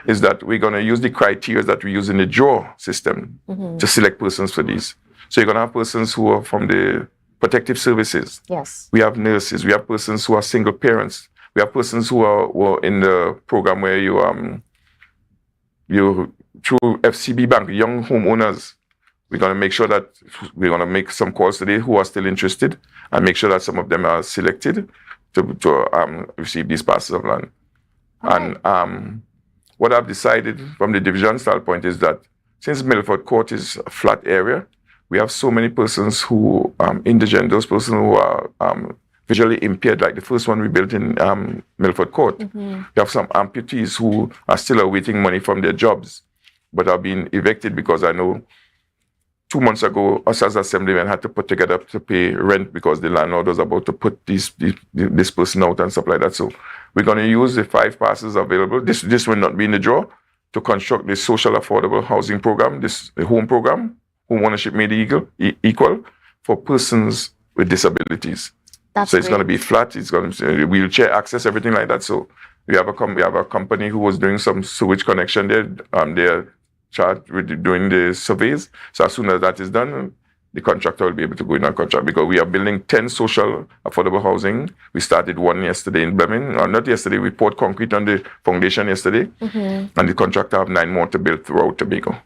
is that we're going to use the criteria that we use in the draw system to select persons for these. So you're going to have persons who are from the protective services. Yes. We have nurses. We have persons who are single parents. We have persons who are in the program where you through FCB Bank, young homeowners. We're going to make sure that we're going to make some calls today who are still interested and make sure that some of them are selected to receive these parcels of land. Okay. And what I've decided from the division standpoint is that since Milford Court is a flat area, we have so many persons who indigent, those persons who are visually impaired, like the first one we built in Milford Court. We have some amputees who are still awaiting money from their jobs, but are being evicted because I know 2 months ago, us as assemblymen had to put together to pay rent because the landlord was about to put this person out and stuff like that. So we're going to use the 5 passes available. This will not be in the draw to construct this social affordable housing program, the home program, home ownership made equal for persons with disabilities. So it's going to be flat. It's going to be wheelchair access, everything like that. So we have a company who was doing some sewage connection there. They're charged with doing the surveys. So as soon as that is done, the contractor will be able to go in and contract because we are building 10 social affordable housing. We started one yesterday in Bleming. Not yesterday. We poured concrete on the foundation yesterday, and the contractor have 9 more to build throughout Tobago.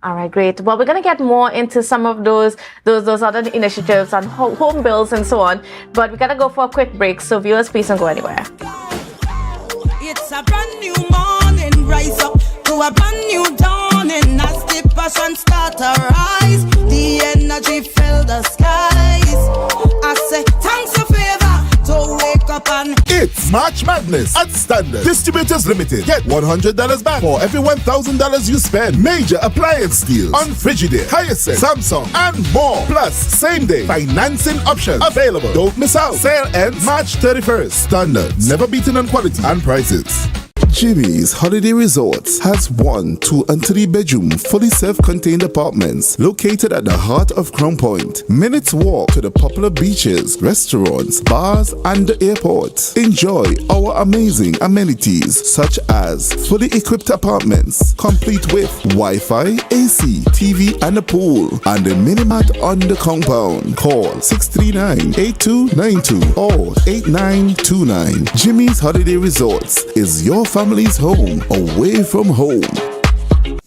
All right, great. Well, we're going to get more into some of those other initiatives on home bills and so on, but we got to go for a quick break. So viewers, please don't go anywhere. It's a brand new morning, rise up to a brand new dawning. As the passion start to rise, the energy fill the skies. I say thanks for favor to wake up and it's March Madness at Standard Distributors Limited. Get $100 back for every $1,000 you spend. Major appliance deals on Frigidaire, Hyacinth, Samsung, and more. Plus, same day financing options available. Don't miss out. Sale ends March 31st. Standard, never beaten on quality and prices. Jimmy's Holiday Resorts has 1, 2, and 3 bedroom, fully self-contained apartments located at the heart of Crown Point. Minutes walk to the popular beaches, restaurants, bars, and the airport. Enjoy our amazing amenities such as fully equipped apartments, complete with Wi-Fi, AC, TV, and a pool, and a mini-mart on the compound. Call 639-8292 or 8929. Jimmy's Holiday Resorts is your family's home away from home.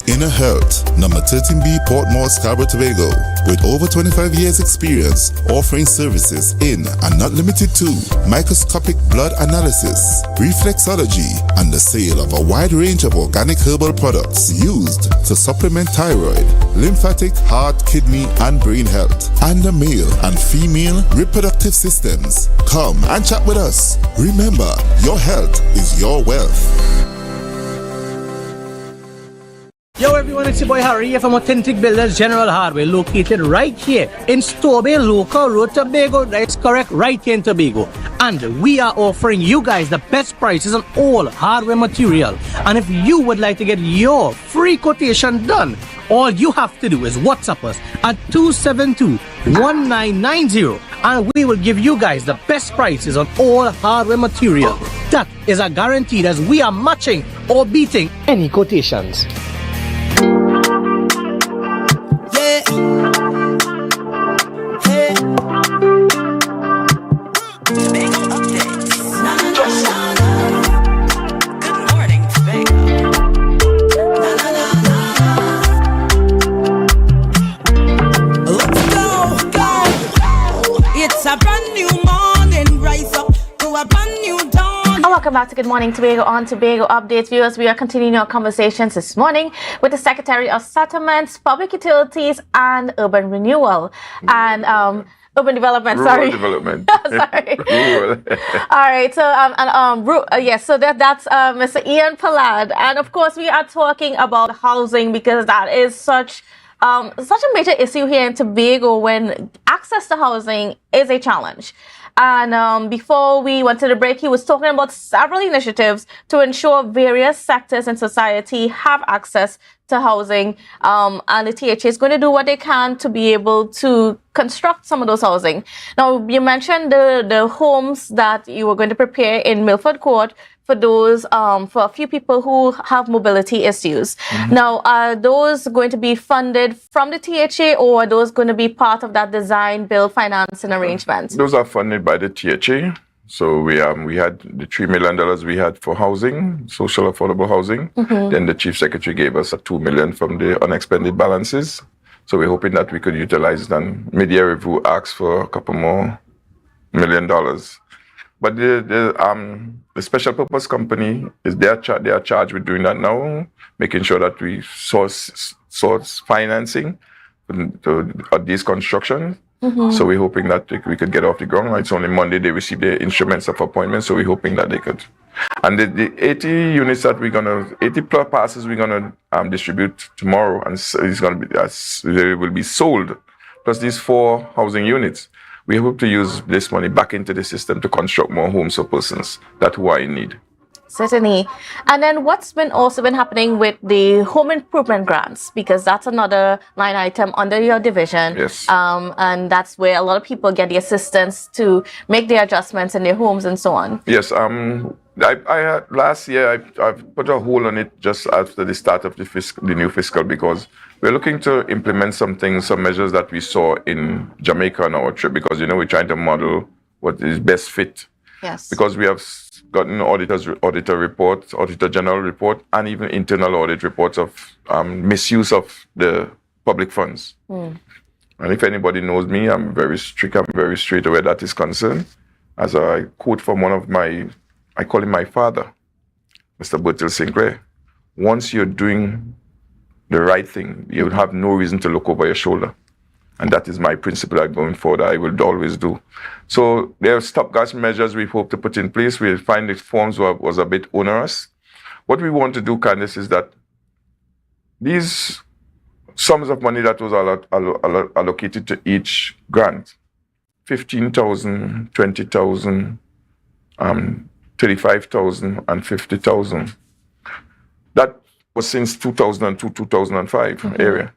Inner Health, number 13B, Portmore, Scarborough, Tobago, with over 25 years experience offering services in and not limited to microscopic blood analysis, reflexology, and the sale of a wide range of organic herbal products used to supplement thyroid, lymphatic, heart, kidney, and brain health, and the male and female reproductive systems. Come and chat with us. Remember, your health is your wealth. Yo everyone, it's your boy Harry here from Authentic Builders General Hardware, located right here in Tobago, Local Road, Tobago. That's correct, right here in Tobago. And we are offering you guys the best prices on all hardware material. And if you would like to get your free quotation done, all you have to do is WhatsApp us at 272-1990 and we will give you guys the best prices on all hardware material. That is a guarantee as we are matching or beating any quotations. back to Good Morning Tobago on Tobago Updates. Viewers, we are continuing our conversations this morning with the Secretary of Settlements, Public Utilities and Urban Renewal and Urban Development. Rural Development. Sorry. Rural. All right. So yes. So that's Mr. Ian Pallad, and of course we are talking about housing because that is such a major issue here in Tobago when access to housing is a challenge. And before we went to the break, he was talking about several initiatives to ensure various sectors in society have access to housing. And the THA is going to do what they can to be able to construct some of those housing. Now, you mentioned the homes that you were going to prepare in Milford Court for those, for a few people who have mobility issues. Mm-hmm. Now, are those going to be funded from the THA or are those going to be part of that design, build, financing arrangement? Those are funded by the THA. So we had the $3 million we had for housing, social affordable housing. Mm-hmm. Then the Chief Secretary gave us a $2 million from the unexpended balances. So we're hoping that we could utilize it, and mid-year review asked for a couple more $1 million. But the special purpose company they are charged with doing that now, making sure that we source financing to these constructions. Mm-hmm. So we're hoping that we could get off the ground. It's only Monday they receive their instruments of appointment, so we're hoping that they could. And the 80 units that 80 plus passes we're gonna distribute tomorrow, and it's gonna be they will be sold. Plus these 4 housing units. We hope to use this money back into the system to construct more homes for persons who are in need. Certainly. And then what's also been happening with the home improvement grants? Because that's another line item under your division. Yes. And that's where a lot of people get the assistance to make the adjustments in their homes and so on. Yes. I last year I've put a hold on it just after the start of the new fiscal, because we're looking to implement some measures that we saw in Jamaica on our trip, because we're trying to model what is best fit. Yes. Because we have gotten auditor reports, auditor general report, and even internal audit reports of misuse of the public funds. Mm. And if anybody knows me, I'm very strict. I'm very straight where that is concerned. As I quote from one of I call him my father, Mr. Bertil Sinclair. Once you're doing the right thing, you will have no reason to look over your shoulder. And that is my principle that going forward I will always do. So there are stopgap measures we hope to put in place. We find the forms was a bit onerous. What we want to do, Candice, is that these sums of money that was allocated to each grant, 15,000, 20,000, 35,000 and 50,000. That was since 2002, 2005 mm-hmm. area.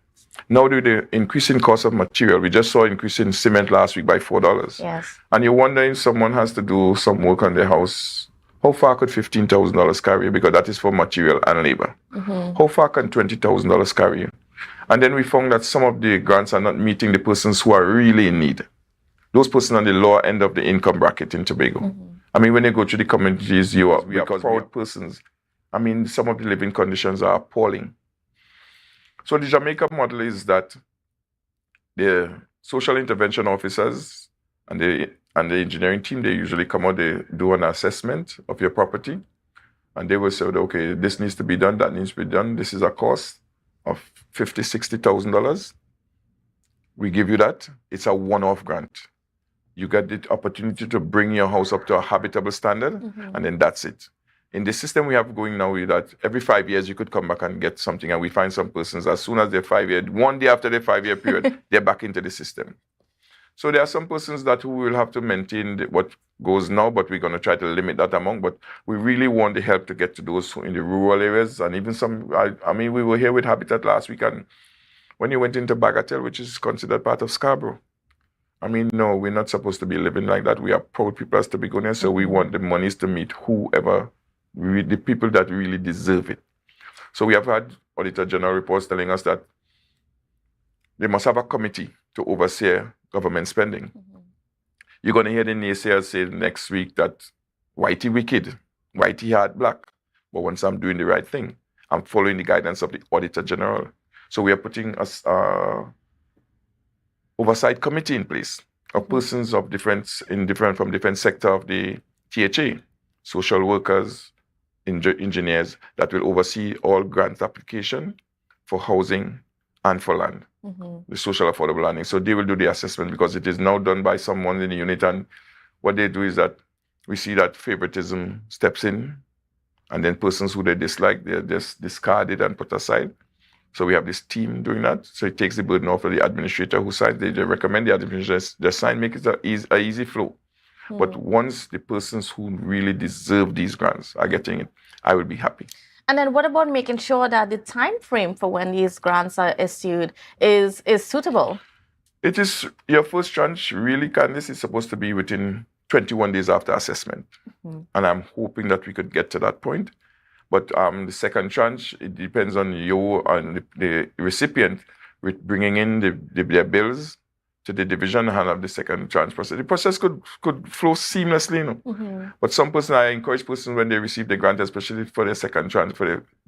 Now with the increasing cost of material, we just saw increase in cement last week by $4. Yes. And you're wondering if someone has to do some work on their house, how far could $15,000 carry you? Because that is for material and labor. Mm-hmm. How far can $20,000 carry you? And then we found that some of the grants are not meeting the persons who are really in need. Those persons on the lower end of the income bracket in Tobago. Mm-hmm. I mean, when you go to the communities, we are proud persons. I mean, some of the living conditions are appalling. So the Jamaica model is that the social intervention officers and the engineering team, they usually come out, they do an assessment of your property, and they will say, okay, this needs to be done, that needs to be done. This is a cost of $50,000, $60,000. We give you that. It's a one-off grant. You get the opportunity to bring your house up to a habitable standard, mm-hmm. and then that's it. In the system we have going now, is that every 5 years you could come back and get something, and we find some persons as soon as they're 5 years, one day after their 5-year period, they're back into the system. So there are some persons that who will have to maintain what goes now, but we're going to try to limit that amount. But we really want the help to get to those in the rural areas, and even some. I mean, we were here with Habitat last week, and when you went into Bagatelle, which is considered part of Scarborough, I mean, no, we're not supposed to be living like that. We are proud people as Tobagonians, so we want the monies to meet whoever. The people that really deserve it. So we have had Auditor General reports telling us that they must have a committee to oversee government spending. Mm-hmm. You're going to hear the naysayers say next week that Whitey wicked, Whitey hard black. But once I'm doing the right thing, I'm following the guidance of the Auditor General. So we are putting a oversight committee in place of persons of from different sector of the THA. social workers, engineers that will oversee all grant application for housing and for land, the social affordable landing. So they will do the assessment because it is now done by someone in the unit. And what they do is that we see that favoritism steps in, and then persons who they dislike, they're just discarded and put aside. So we have this team doing that. So it takes the burden off of the administrator who signs. They recommend the administrator just sign, make it an easy flow. But once the persons who really deserve these grants are getting it, I will be happy. And then what about making sure that the time frame for when these grants are issued is suitable? It is your first tranche, really, Candice, is supposed to be within 21 days after assessment. And I'm hoping that we could get to that point. But the second tranche, it depends on you and the recipient with bringing in their bills to the division and have the second tranche process. The process could flow seamlessly, you know. But some person, I encourage persons when they receive the grant, especially for their second tranche,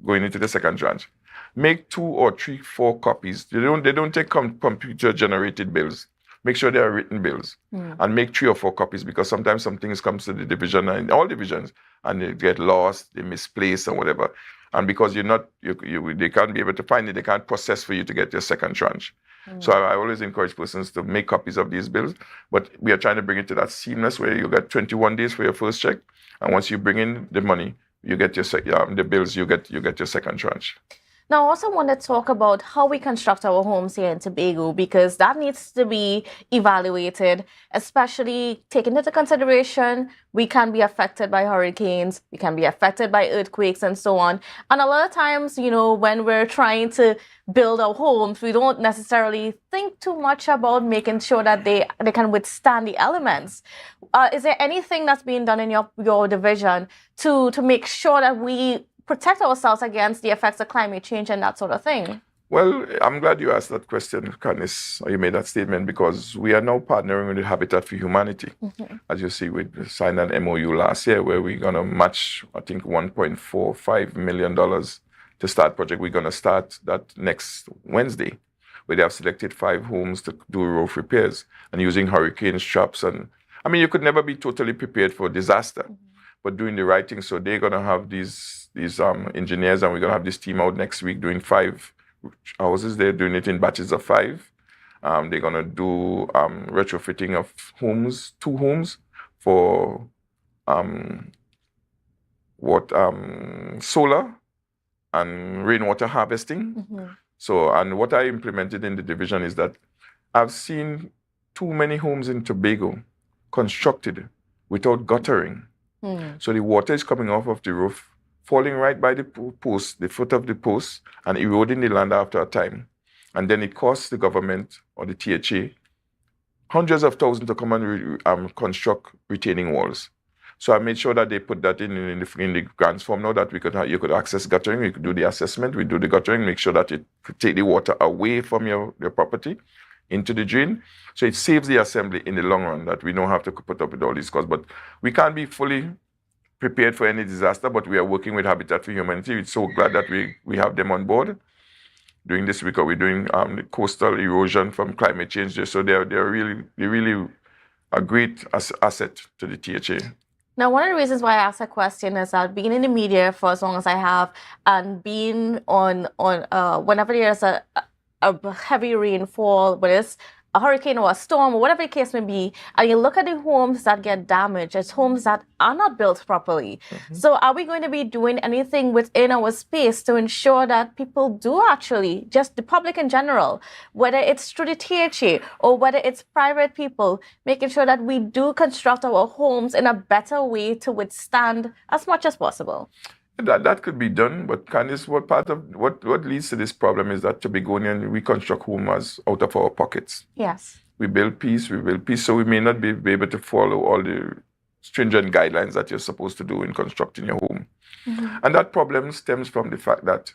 going into the second tranche, make 2 or 3, 4 copies. They don't take computer generated bills. Make sure they are written bills and make 3 or 4 copies, because sometimes some things comes to the division and all divisions and they get lost, they misplaced and whatever. And because they can't be able to find it, they can't process for you to get your second tranche. So I always encourage persons to make copies of these bills, but we are trying to bring it to that seamless where you get 21 days for your first check, and once you bring in the money, you get your the bills, you get your second tranche. Now, I also want to talk about how we construct our homes here in Tobago, because that needs to be evaluated, especially taking into consideration we can be affected by hurricanes, we can be affected by earthquakes and so on. And a lot of times, you know, when we're trying to build our homes, we don't necessarily think too much about making sure that they can withstand the elements. Is there anything that's being done in your division to make sure that we protect ourselves against the effects of climate change and that sort of thing? Well, I'm glad you asked that question, Candice, or you made that statement, because we are now partnering with the Habitat for Humanity. As you see, we signed an MOU last year where we're going to match, I think, $1.45 million to start project. We're going to start that next Wednesday, where they have selected 5 homes to do roof repairs and using hurricane traps. And I mean, you could never be totally prepared for disaster, but doing the right thing. So they're going to have these engineers, and we're going to have this team out next week doing 5 houses. They're doing it in batches of 5. They're going to do retrofitting of homes, 2 homes for solar and rainwater harvesting. So, and what I implemented in the division is that I've seen too many homes in Tobago constructed without guttering. So the water is coming off of the roof, falling right by the post, the foot of the post, and eroding the land after a time. And then it costs the government or the THA hundreds of thousands to come and construct retaining walls. So I made sure that they put that in the grants form now, that you could access guttering, you could do the assessment, we do the guttering, make sure that it could take the water away from your property into the drain. So it saves the assembly in the long run, that we don't have to put up with all these costs. But we can't be fully prepared for any disaster, but we are working with Habitat for Humanity. We're so glad that we have them on board. During this week, we're doing the coastal erosion from climate change. So they're really a great asset to the THA. Now, one of the reasons why I asked that question is that being in the media for as long as I have, and being on whenever there's a heavy rainfall, whether it's a hurricane or a storm or whatever the case may be, and you look at the homes that get damaged, it's homes that are not built properly. So are we going to be doing anything within our space to ensure that people do actually, just the public in general, whether it's through the THA or whether it's private people, making sure that we do construct our homes in a better way to withstand as much as possible? That could be done, but Candice, what leads to this problem is that Tobagonian, we construct homes out of our pockets. Yes. We build peace, so we may not be able to follow all the stringent guidelines that you're supposed to do in constructing your home. And that problem stems from the fact that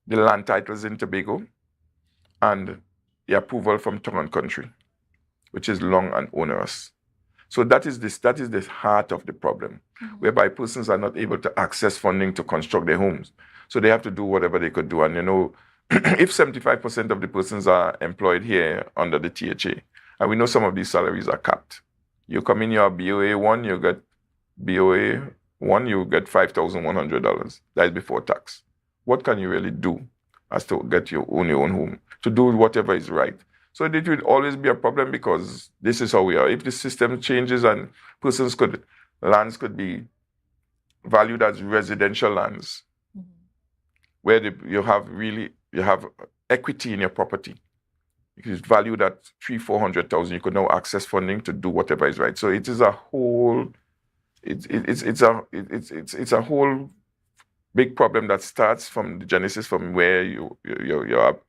the land titles in Tobago and the approval from Tongue and Country, which is long and onerous. So that is the heart of the problem, whereby persons are not able to access funding to construct their homes. So they have to do whatever they could do. And, you know, if 75% of the persons are employed here under the THA, and we know some of these salaries are capped. You come in, you're BOA 1, you get BOA One, you get $5,100. That is before tax. What can you really do as to get your own home, to do whatever is right? So it will always be a problem because this is how we are. If the system changes and lands could be valued as residential lands, where you have equity in your property. It is valued at $300,000-400,000. You could now access funding to do whatever is right. So it is a whole. It's a whole big problem that starts from the genesis, from where your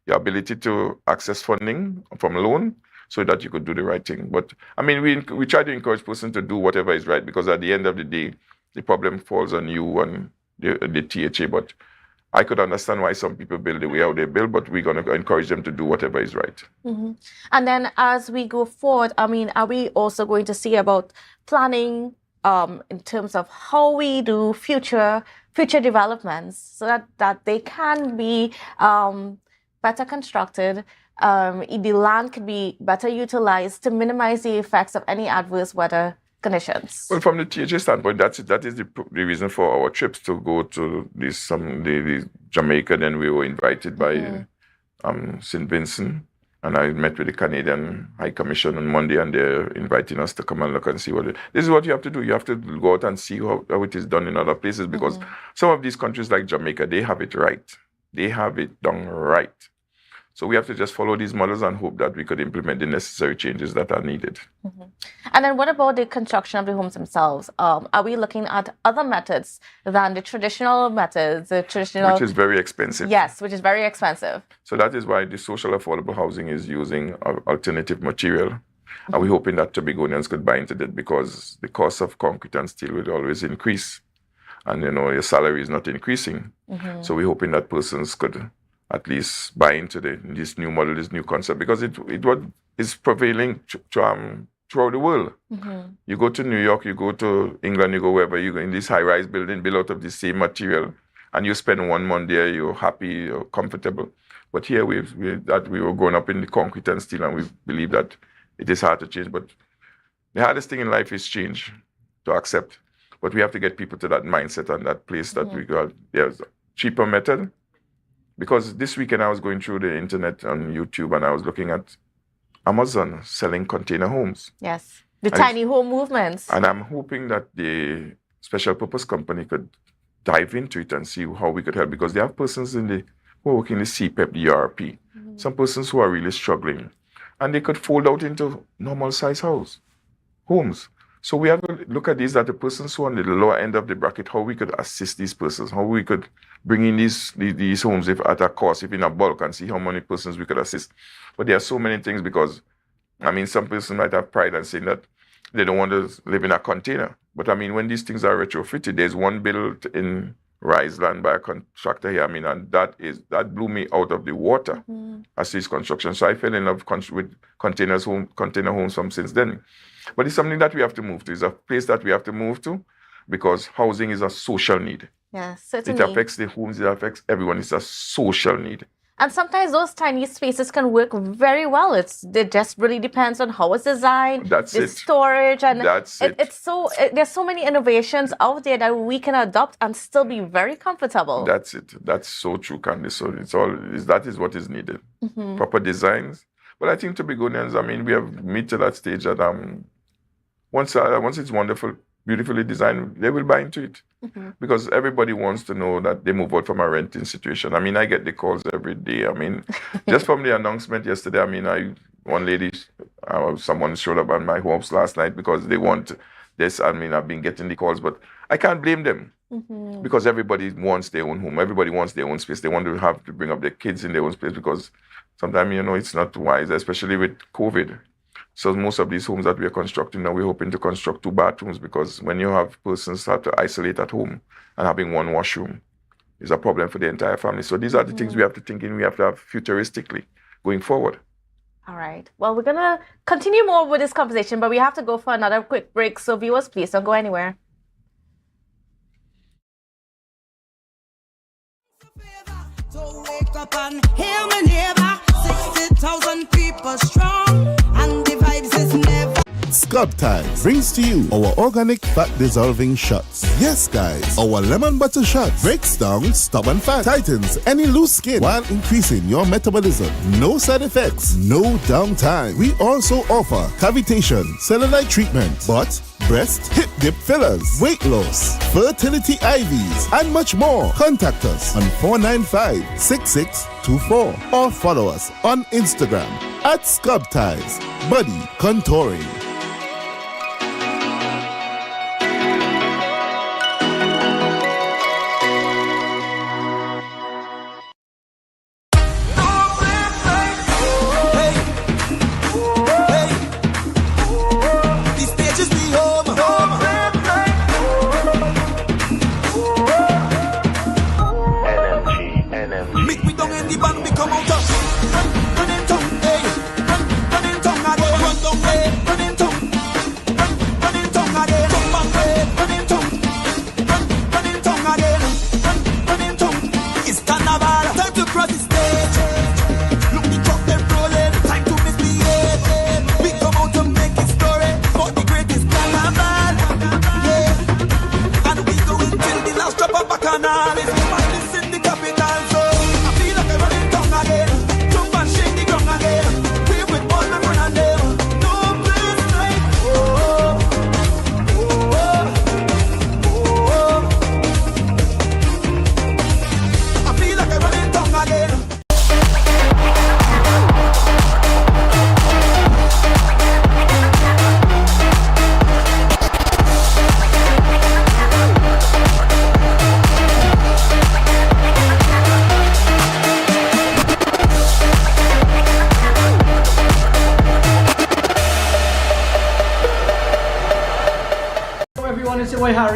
ability to access funding from loan, so that you could do the right thing. But I mean, we try to encourage person to do whatever is right, because at the end of the day, the problem falls on you and the THA. But I could understand why some people build the way how they build, but we're going to encourage them to do whatever is right. Mm-hmm. And then as we go forward, I mean, are we also going to see about planning in terms of how we do future developments, so that they can be better constructed, the land can be better utilized to minimize the effects of any adverse weather conditions? Well, from the THA standpoint, that is the reason for our trips to go to the Jamaica. Then we were invited by St. Vincent, and I met with the Canadian High Commission on Monday, and they're inviting us to come and look and see this is what you have to do. You have to go out and see how it is done in other places, because some of these countries like Jamaica, they have it right. They have it done right. So we have to just follow these models and hope that we could implement the necessary changes that are needed. Mm-hmm. And then what about the construction of the homes themselves? Are we looking at other methods than the traditional methods? Which is very expensive. Yes, which is very expensive. So that is why the social affordable housing is using alternative material. Mm-hmm. And we're hoping that Tobagonians could buy into that, because the cost of concrete and steel will always increase. And, your salary is not increasing. Mm-hmm. So we're hoping that persons could at least buy into this new model, this new concept, because it is prevailing throughout the world. Mm-hmm. You go to New York, you go to England, you go wherever you go, in this high-rise building built out of the same material, and you spend 1 month there, you're happy, you're comfortable. But here we were growing up in the concrete and steel, and we believe that it is hard to change. But the hardest thing in life is change, to accept. But we have to get people to that mindset and that place that we got. There's a cheaper method. Because this weekend I was going through the internet on YouTube, and I was looking at Amazon selling container homes. Yes, the tiny home movements. And I'm hoping that the special purpose company could dive into it and see how we could help, because they have persons who are working in the CPEP, the ERP, some persons who are really struggling, and they could fold out into normal size homes. So we have to look at these, that the persons who are on the lower end of the bracket, how we could assist these persons, how we could bring in these homes if at a cost, if in a bulk, and see how many persons we could assist. But there are so many things, because, I mean, some persons might have pride and saying that they don't want to live in a container. But I mean, when these things are retrofitted, there's one built in Riseland by a contractor here. I mean, and that blew me out of the water as his construction. So I fell in love with container homes from since then. But it's something that we have to move to. It's a place that we have to move to, because housing is a social need. Yes, certainly. It affects the homes, it affects everyone. It's a social need. And sometimes those tiny spaces can work very well. It just really depends on how it's designed, the storage, and there's so many innovations out there that we can adopt and still be very comfortable. That's it. That's so true, Candice. So that is what is needed. Mm-hmm. Proper designs. But I think Tobagonians, I mean, we have met to that stage that once it's wonderful, beautifully designed, they will buy into it. Mm-hmm. Because everybody wants to know that they move out from a renting situation. I mean, I get the calls every day. I mean, just from the announcement yesterday, I mean, one lady, someone showed up at my house last night because they want this. I mean, I've been getting the calls, but I can't blame them. Mm-hmm. Because everybody wants their own home. Everybody wants their own space. They want to have to bring up their kids in their own space, because sometimes, it's not wise, especially with COVID. So most of these homes that we are constructing now, we're hoping to construct 2 bathrooms, because when you have persons have to isolate at home and having 1 washroom is a problem for the entire family. So these are the things we have to think in, we have to have futuristically going forward. All right. Well, we're going to continue more with this conversation, but we have to go for another quick break. So viewers, please don't go anywhere. So wake up and hear me neighbor, 60,000 people strong, and the vibes is never. Scrub Ties brings to you our organic fat dissolving shots. Yes, guys, our lemon butter shot breaks down stubborn fat, tightens any loose skin while increasing your metabolism. No side effects, no downtime. We also offer cavitation, cellulite treatment, butt, breast, hip dip fillers, weight loss, fertility IVs, and much more. Contact us on 495-6624 or follow us on Instagram at Scrub Ties Body Contouring.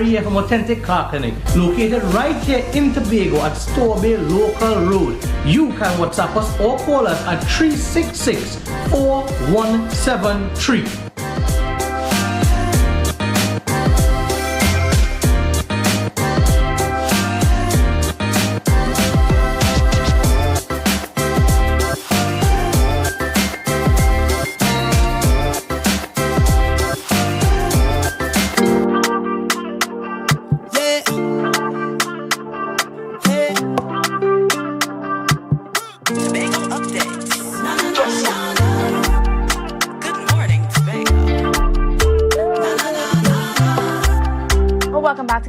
Here from Authentic Car Clinic, located right here in Tobago at Storby Local Road. You can WhatsApp us or call us at 366-4173.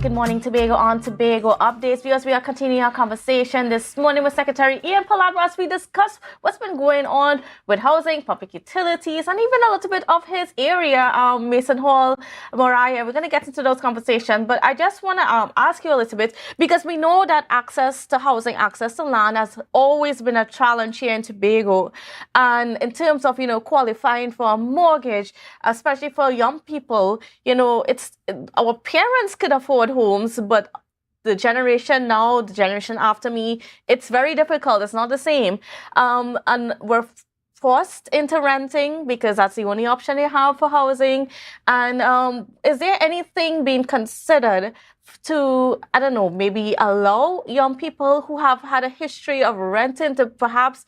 Good Morning Tobago on Tobago Updates. Because we are continuing our conversation this morning with Secretary Ian Pollard as we discuss what's been going on with housing, public utilities, and even a little bit of his area, Mason Hall, Moriah. We're going to get into those conversations, but I just want to ask you a little bit, because we know that access to housing, access to land has always been a challenge here in Tobago. And in terms of, qualifying for a mortgage, especially for young people, it's our parents could afford homes, but the generation now, the generation after me, it's very difficult. It's not the same. And we're forced into renting because that's the only option they have for housing. And is there anything being considered to, I don't know, maybe allow young people who have had a history of renting to perhaps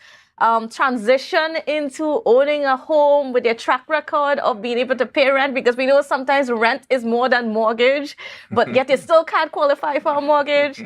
transition into owning a home with their track record of being able to pay rent? Because we know sometimes rent is more than mortgage, but yet you still can't qualify for a mortgage.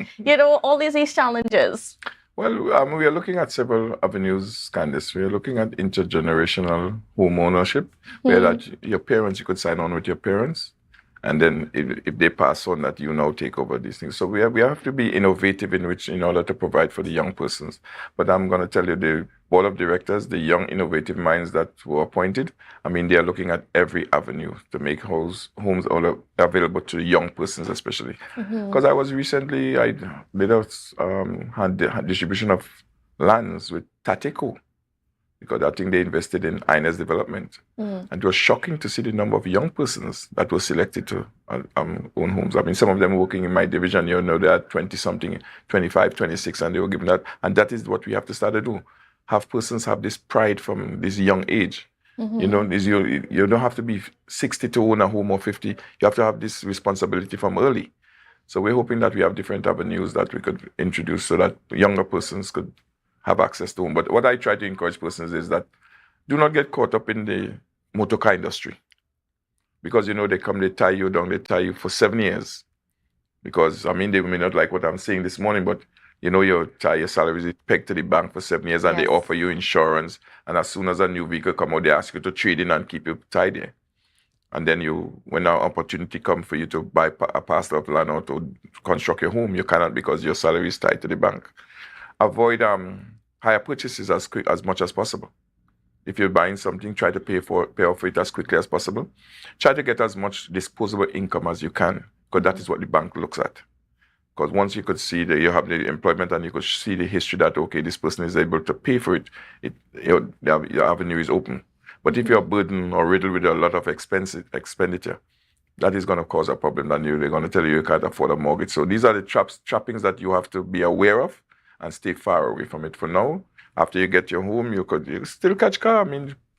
All these challenges. Well, we are looking at several avenues, Candice. We are looking at intergenerational home ownership, where that your parents, you could sign on with your parents. And then if they pass on, that you now take over these things. So we have to be innovative in order to provide for the young persons. But I'm going to tell you, the board of directors, the young innovative minds that were appointed, they are looking at every avenue to make homes available to young persons especially. Because I was recently, I did had distribution of lands with Tateco, because I think they invested in INES development. And it was shocking to see the number of young persons that were selected to own homes. Some of them working in my division, they are 20-something, 25, 26, and they were given that. And that is what we have to start to do. Have persons have this pride from this young age. You don't have to be 60 to own a home or 50. You have to have this responsibility from early. So we're hoping that we have different avenues that we could introduce so that younger persons could have access to them. But what I try to encourage persons is that do not get caught up in the motor car industry. Because, they come, they tie you down, they tie you for 7 years. Because, they may not like what I'm saying this morning, but, your salary is pegged to the bank for 7 years and they offer you insurance. And as soon as a new vehicle come out, they ask you to trade in and keep you tied there. And then when an opportunity comes for you to buy a parcel of land or to construct your home, you cannot because your salary is tied to the bank. Avoid higher purchases as much as possible. If you're buying something, try to pay off it as quickly as possible. Try to get as much disposable income as you can, because that is what the bank looks at. Because once you could see that you have the employment and you could see the history that, okay, this person is able to pay for it, your avenue is open. But if you're burdened or riddled with a lot of expenditure, that is going to cause a problem. Then they're going to tell you can't afford a mortgage. So these are the trappings that you have to be aware of and stay far away from it. For now, after you get your home, you still catch car.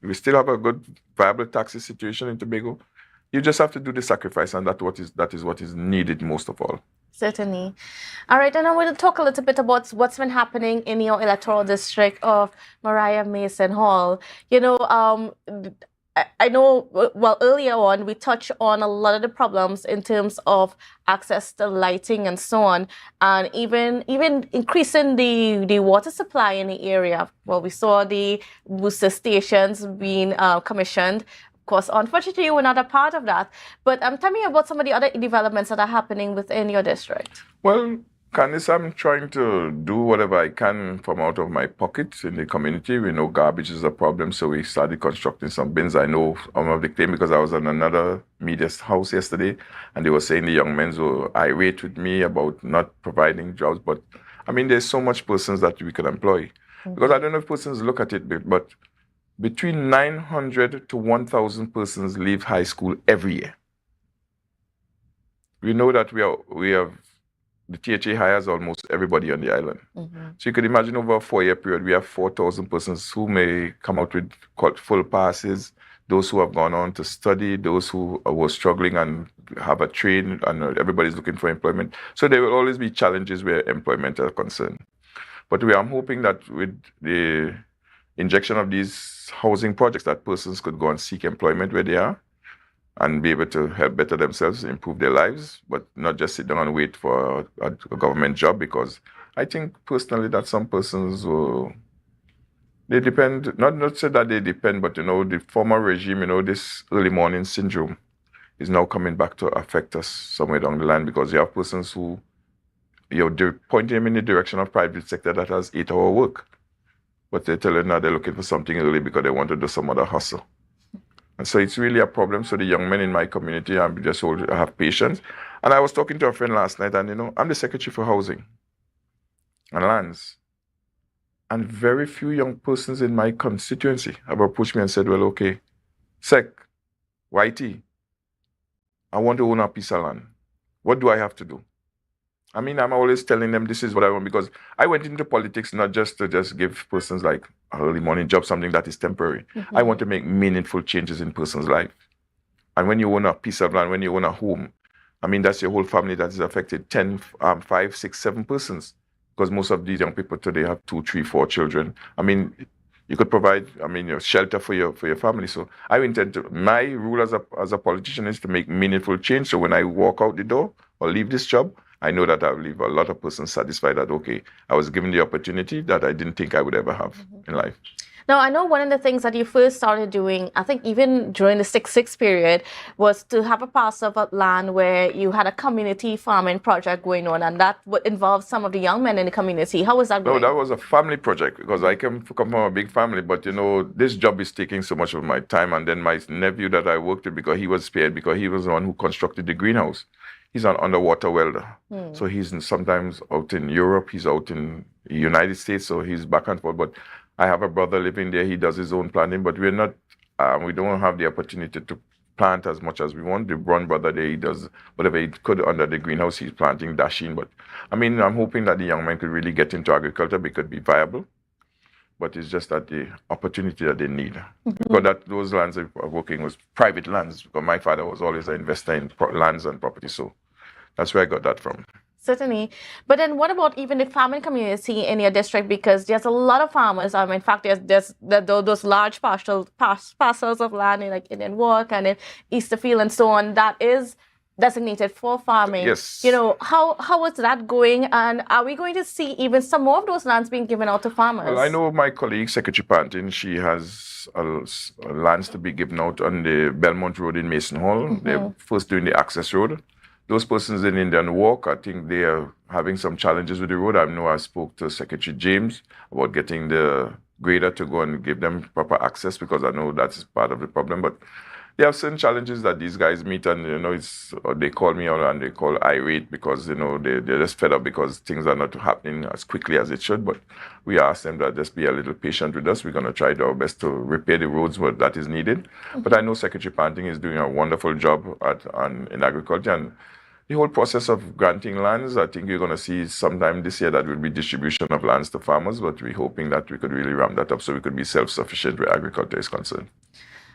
We still have a good, viable taxi situation in Tobago. You just have to do the sacrifice, and that is what is needed most of all. Certainly. All right, and I want to talk a little bit about what's been happening in your electoral district of Mariah Mason Hall. I know, well, earlier on, we touched on a lot of the problems in terms of access to lighting and so on, and even increasing the water supply in the area. Well, we saw the booster stations being commissioned. Of course, unfortunately, you were not a part of that. But tell me about some of the other developments that are happening within your district. Well, Candice, I'm trying to do whatever I can from out of my pocket in the community. We know garbage is a problem, so we started constructing some bins. I know I'm of the claim because I was in another media house yesterday, and they were saying the young men were irate with me about not providing jobs. But, there's so much persons that we could employ. Mm-hmm. Because I don't know if persons look at it, but between 900 to 1,000 persons leave high school every year. We know that we have the THA hires almost everybody on the island. Mm-hmm. So you could imagine over a 4-year period, we have 4,000 persons who may come out with full passes, those who have gone on to study, those who were struggling and have a trade, and everybody's looking for employment. So there will always be challenges where employment are concerned. But I'm hoping that with the injection of these housing projects, that persons could go and seek employment where they are and be able to help better themselves, improve their lives, but not just sit down and wait for a government job, because I think personally that some persons they depend, not say that they depend, but the former regime, this early morning syndrome is now coming back to affect us somewhere down the line, because you have persons who they're pointing them in the direction of private sector that has 8-hour work. But they tell you now they're looking for something early because they want to do some other hustle. And so it's really a problem. So the young men in my community, I'm just told to have patience. And I was talking to a friend last night, and I'm the secretary for housing and lands. And very few young persons in my constituency have approached me and said, well, okay, Sec, YT, I want to own a piece of land. What do I have to do? I'm always telling them this is what I want, because I went into politics not just to give persons like a early morning job, something that is temporary. Mm-hmm. I want to make meaningful changes in person's life. And when you own a piece of land, when you own a home, that's your whole family that is affected, 10, 5, 6, 7 persons. Because most of these young people today have 2, 3, 4 children. You could provide, shelter for your family. So I intend to, my rule as a politician is to make meaningful change. So when I walk out the door or leave this job, I know that I'll leave a lot of persons satisfied that, okay, I was given the opportunity that I didn't think I would ever have in life. Now, I know one of the things that you first started doing, I think even during the 6-6 period, was to have a parcel of land where you had a community farming project going on, and that would involve some of the young men in the community. How was that going? No, that was a family project, because I come from a big family, but this job is taking so much of my time. And then my nephew that I worked with, because he was spared, because he was the one who constructed the greenhouse. He's an underwater welder. So he's sometimes out in Europe, he's out in the United States, so he's back and forth. But I have a brother living there, he does his own planting, but we don't have the opportunity to plant as much as we want. The one brother there, he does whatever he could under the greenhouse, he's planting dashing. But I'm hoping that the young men could really get into agriculture, because it could be viable. But it's just that the opportunity that they need. Mm-hmm. Because those lands are working with private lands, because my father was always an investor in lands and property. So that's where I got that from. Certainly. But then what about even the farming community in your district? Because there's a lot of farmers. In fact, there's those large parcels of land in like Indian Walk and in Easterfield and so on that is designated for farming. Yes. How is that going? And are we going to see even some more of those lands being given out to farmers? Well, I know my colleague, Secretary Pantin, she has lands to be given out on the Belmont Road in Mason Hall. They're first doing the access road. Those persons in Indian Walk, I think they are having some challenges with the road. I know I spoke to Secretary James about getting the grader to go and give them proper access because I know that's part of the problem. But there are certain challenges that these guys meet, and they call me out and they call irate because they're just fed up because things are not happening as quickly as it should. But we ask them to just be a little patient with us. We're going to try our best to repair the roads where that is needed. But I know Secretary Panting is doing a wonderful job in agriculture, and the whole process of granting lands, I think you're going to see sometime this year that will be distribution of lands to farmers, but we're hoping that we could really ramp that up so we could be self-sufficient where agriculture is concerned.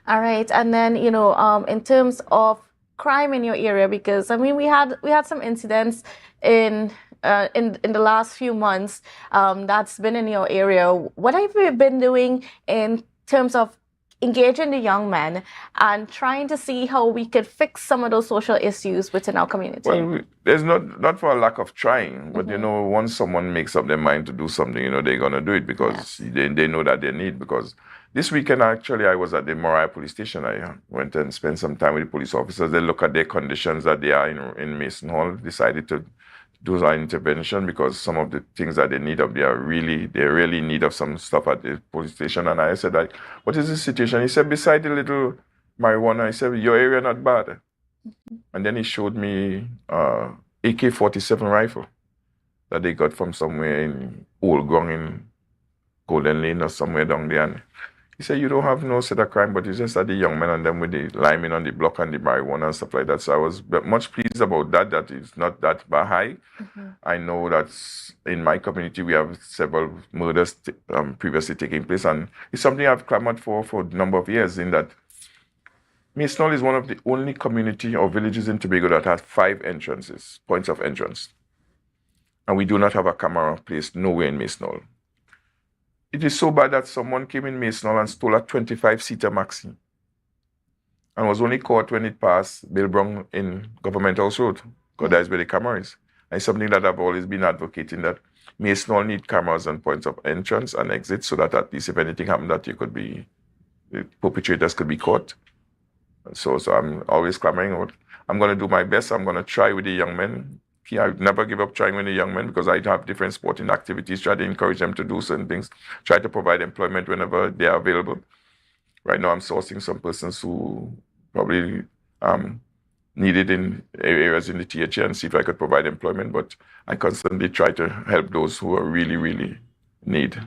All right, and then in terms of crime in your area, because we had some incidents in the last few months that's been in your area. What have you been doing in terms of engaging the young men and trying to see how we could fix some of those social issues within our community? Well, there's not for a lack of trying, but once someone makes up their mind to do something, they're going to do it because they know that they need. Because this weekend, actually, I was at the Moriah police station. I went and spent some time with the police officers. They look at their conditions that they are in Mason Hall, decided to do an intervention because some of the things that they need they're really in need of some stuff at the police station. And I said, what is the situation? He said, beside the little marijuana, he said, your area not bad. And then he showed me AK-47 rifle that they got from somewhere in Old Grong in Golden Lane or somewhere down there. And he said, you don't have no set of crime, but it's just that the young men and them with the liming on the block and the marijuana and stuff like that. So I was much pleased about that it's not that high. I know that in my community, we have several murders previously taking place. And it's something I've clamored for a number of years in that Mason Hall is one of the only community or villages in Tobago that has 5 entrances, points of entrance. And we do not have a camera placed nowhere in Mason Hall. It is so bad that someone came in Mason Hall and stole a 25-seater Maxi and was only caught when it passed Bill Brown in Government House Road, because that is where the camera is. And it's something that I've always been advocating, that Mason Hall need cameras on points of entrance and exit so that at least if anything happened, that the perpetrators could be caught. So I'm always clamoring out. I'm going to do my best. I'm going to try with the young men. I never give up trying with the young men because I have different sporting activities, try to encourage them to do certain things, try to provide employment whenever they are available. Right now I'm sourcing some persons who probably need it in areas in the THA and see if I could provide employment, but I constantly try to help those who are really, really need.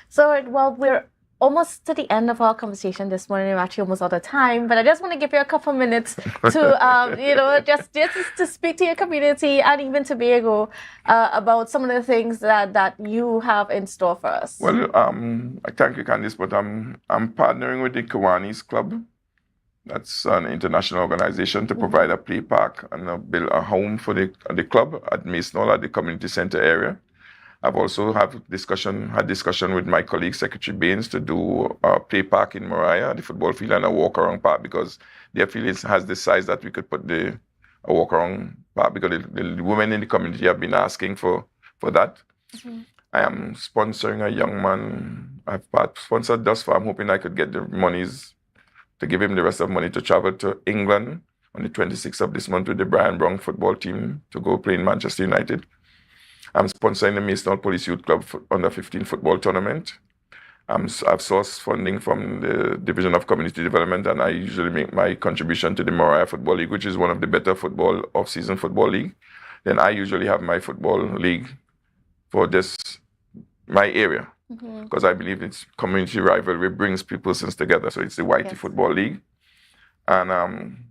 So, well, we're almost to the end of our conversation this morning. We're actually almost out of time, but I just want to give you a couple minutes to just to speak to your community and even Tobago about some of the things that you have in store for us. Well, I thank you, Candice, but I'm partnering with the Kiwanis Club. That's an international organization to provide a play park and build a home for the club at Mason Hall at the community center area. I've also had discussion with my colleague, Secretary Baines, to do a play park in Moriah, the football field, and a walk-around park because their field has the size that we could put a walk-around park because the women in the community have been asking for that. I am sponsoring a young man. I've sponsored thus far. I'm hoping I could get the monies to give him the rest of the money to travel to England on the 26th of this month with the Brian Brown football team to go play in Manchester United. I'm sponsoring the Mason Hall Police Youth Club under 15 football tournament. I've sourced funding from the Division of Community Development, and I usually make my contribution to the Moriah Football League, which is one of the better off-season football league. Then I usually have my football league for my area, because I believe it's community rivalry brings persons together. So it's the Whitey Football League, and I'm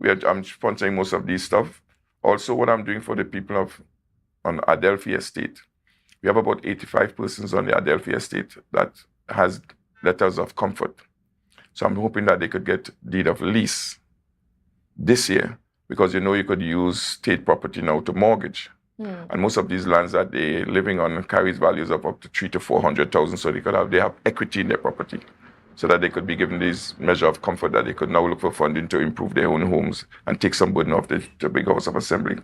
sponsoring most of these stuff. Also, what I'm doing for the people on Adelphi Estate, we have about 85 persons on the Adelphi Estate that has letters of comfort. So I'm hoping that they could get deed of lease this year because you could use state property now to mortgage. And most of these lands that they're living on carries values of up to 300,000 to 400,000, so they have equity in their property, so that they could be given this measure of comfort that they could now look for funding to improve their own homes and take some burden off the big House of Assembly.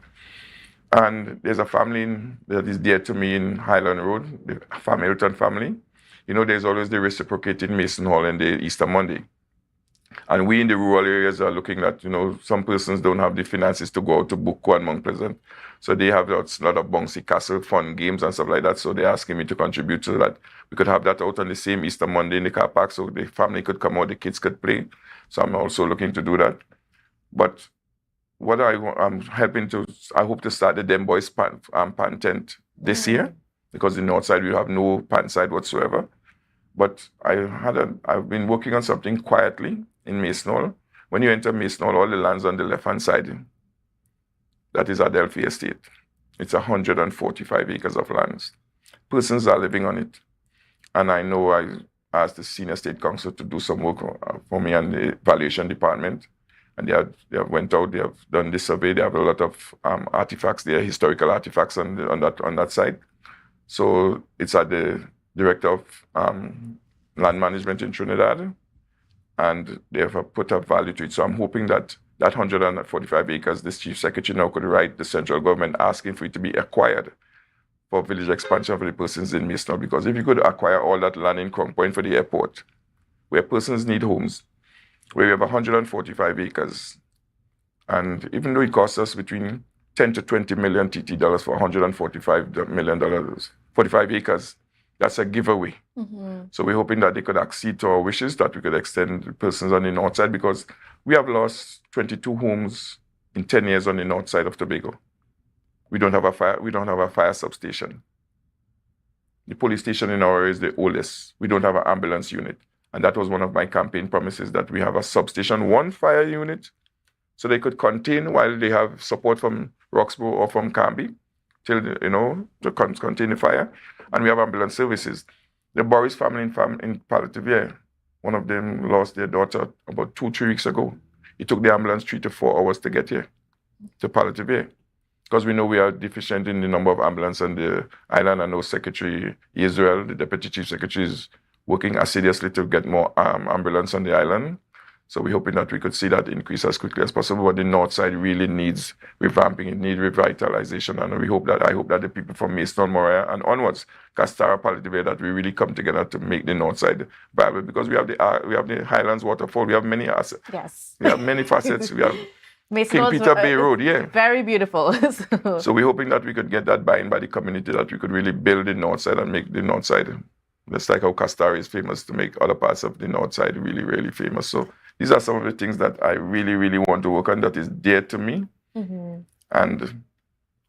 And there's a family that is dear to me in Highland Road, the Hamilton family. There's always the reciprocating Mason Hall and the Easter Monday. And we in the rural areas are looking at, some persons don't have the finances to go out to Bucco and Mount Pleasant. So they have a lot of bouncy castle fun games and stuff like that. So they're asking me to contribute so that we could have that out on the same Easter Monday in the car park, so the family could come out, the kids could play. So I'm also looking to do that. But what I'm helping to, I hope to start the Dem Boys pan tent this year, because in the north side we have no pan side whatsoever. But I've been working on something quietly in Mason Hall. When you enter Mason Hall, all the lands on the left-hand side, that is Adelphi Estate. It's 145 acres of lands. Persons are living on it. And I know I asked the Senior State Council to do some work for me and the valuation department. And they have went out, they have done this survey. They have a lot of artifacts there, historical artifacts on that side. So it's at the Director of Land Management in Trinidad, and they have put a value to it. So I'm hoping that 145 acres, this Chief Secretary now could write the central government asking for it to be acquired for village expansion for the persons in Mason Hall. Because if you could acquire all that land in Crown Point for the airport, where persons need homes, where we have 145 acres, and even though it costs us between 10 to 20 million TT dollars for $145 million, 45 acres, that's a giveaway. So we're hoping that they could accede to our wishes, that we could extend the persons on the north side, because we have lost 22 homes in 10 years on the north side of Tobago. We don't have a fire substation. The police station in our area is the oldest. We don't have an ambulance unit. And that was one of my campaign promises, that we have a substation, one fire unit, so they could contain while they have support from Roxborough or from Canby, till, to contain the fire. And we have ambulance services. The Boris family in Palliative, one of them lost their daughter about 2-3 weeks ago. It took the ambulance 3 to 4 hours to get here, to Palliative, because we know we are deficient in the number of ambulances on the island. I know Secretary Israel, the Deputy Chief Secretary, is working assiduously to get more ambulance on the island. So we're hoping that we could see that increase as quickly as possible. But the north side really needs revamping, it needs revitalization. And I hope that the people from Mason, Moria and onwards, Castara, Palliative, that we really come together to make the north side viable, because we have the Highlands waterfall, we have many assets. Yes. We have many facets. We have Mason King Peter Bay Road, very beautiful. So we're hoping that we could get that buy-in by the community, that we could really build the north side and make the north side, just like how Castara is famous, to make other parts of the north side really, really famous. So these are some of the things that I really, really want to work on, that is dear to me. And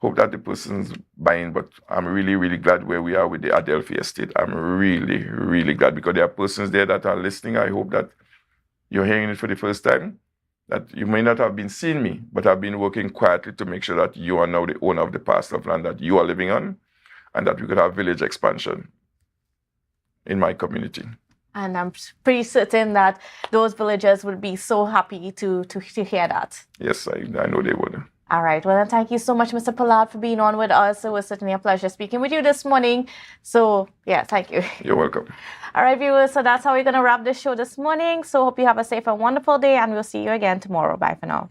hope that the person's buying. But I'm really, really glad where we are with the Adelphi Estate. I'm really, really glad, because there are persons there that are listening. I hope that you're hearing it for the first time, that you may not have been seeing me, but I've been working quietly to make sure that you are now the owner of the parcel of land that you are living on, and that we could have village expansion in my community. And I'm pretty certain that those villagers would be so happy to hear that. Yes, I know they would. All right. Well, then thank you so much, Mr. Pollard, for being on with us. It was certainly a pleasure speaking with you this morning. So, yeah, thank you. You're welcome. All right, viewers. So that's how we're going to wrap this show this morning. So hope you have a safe and wonderful day, and we'll see you again tomorrow. Bye for now.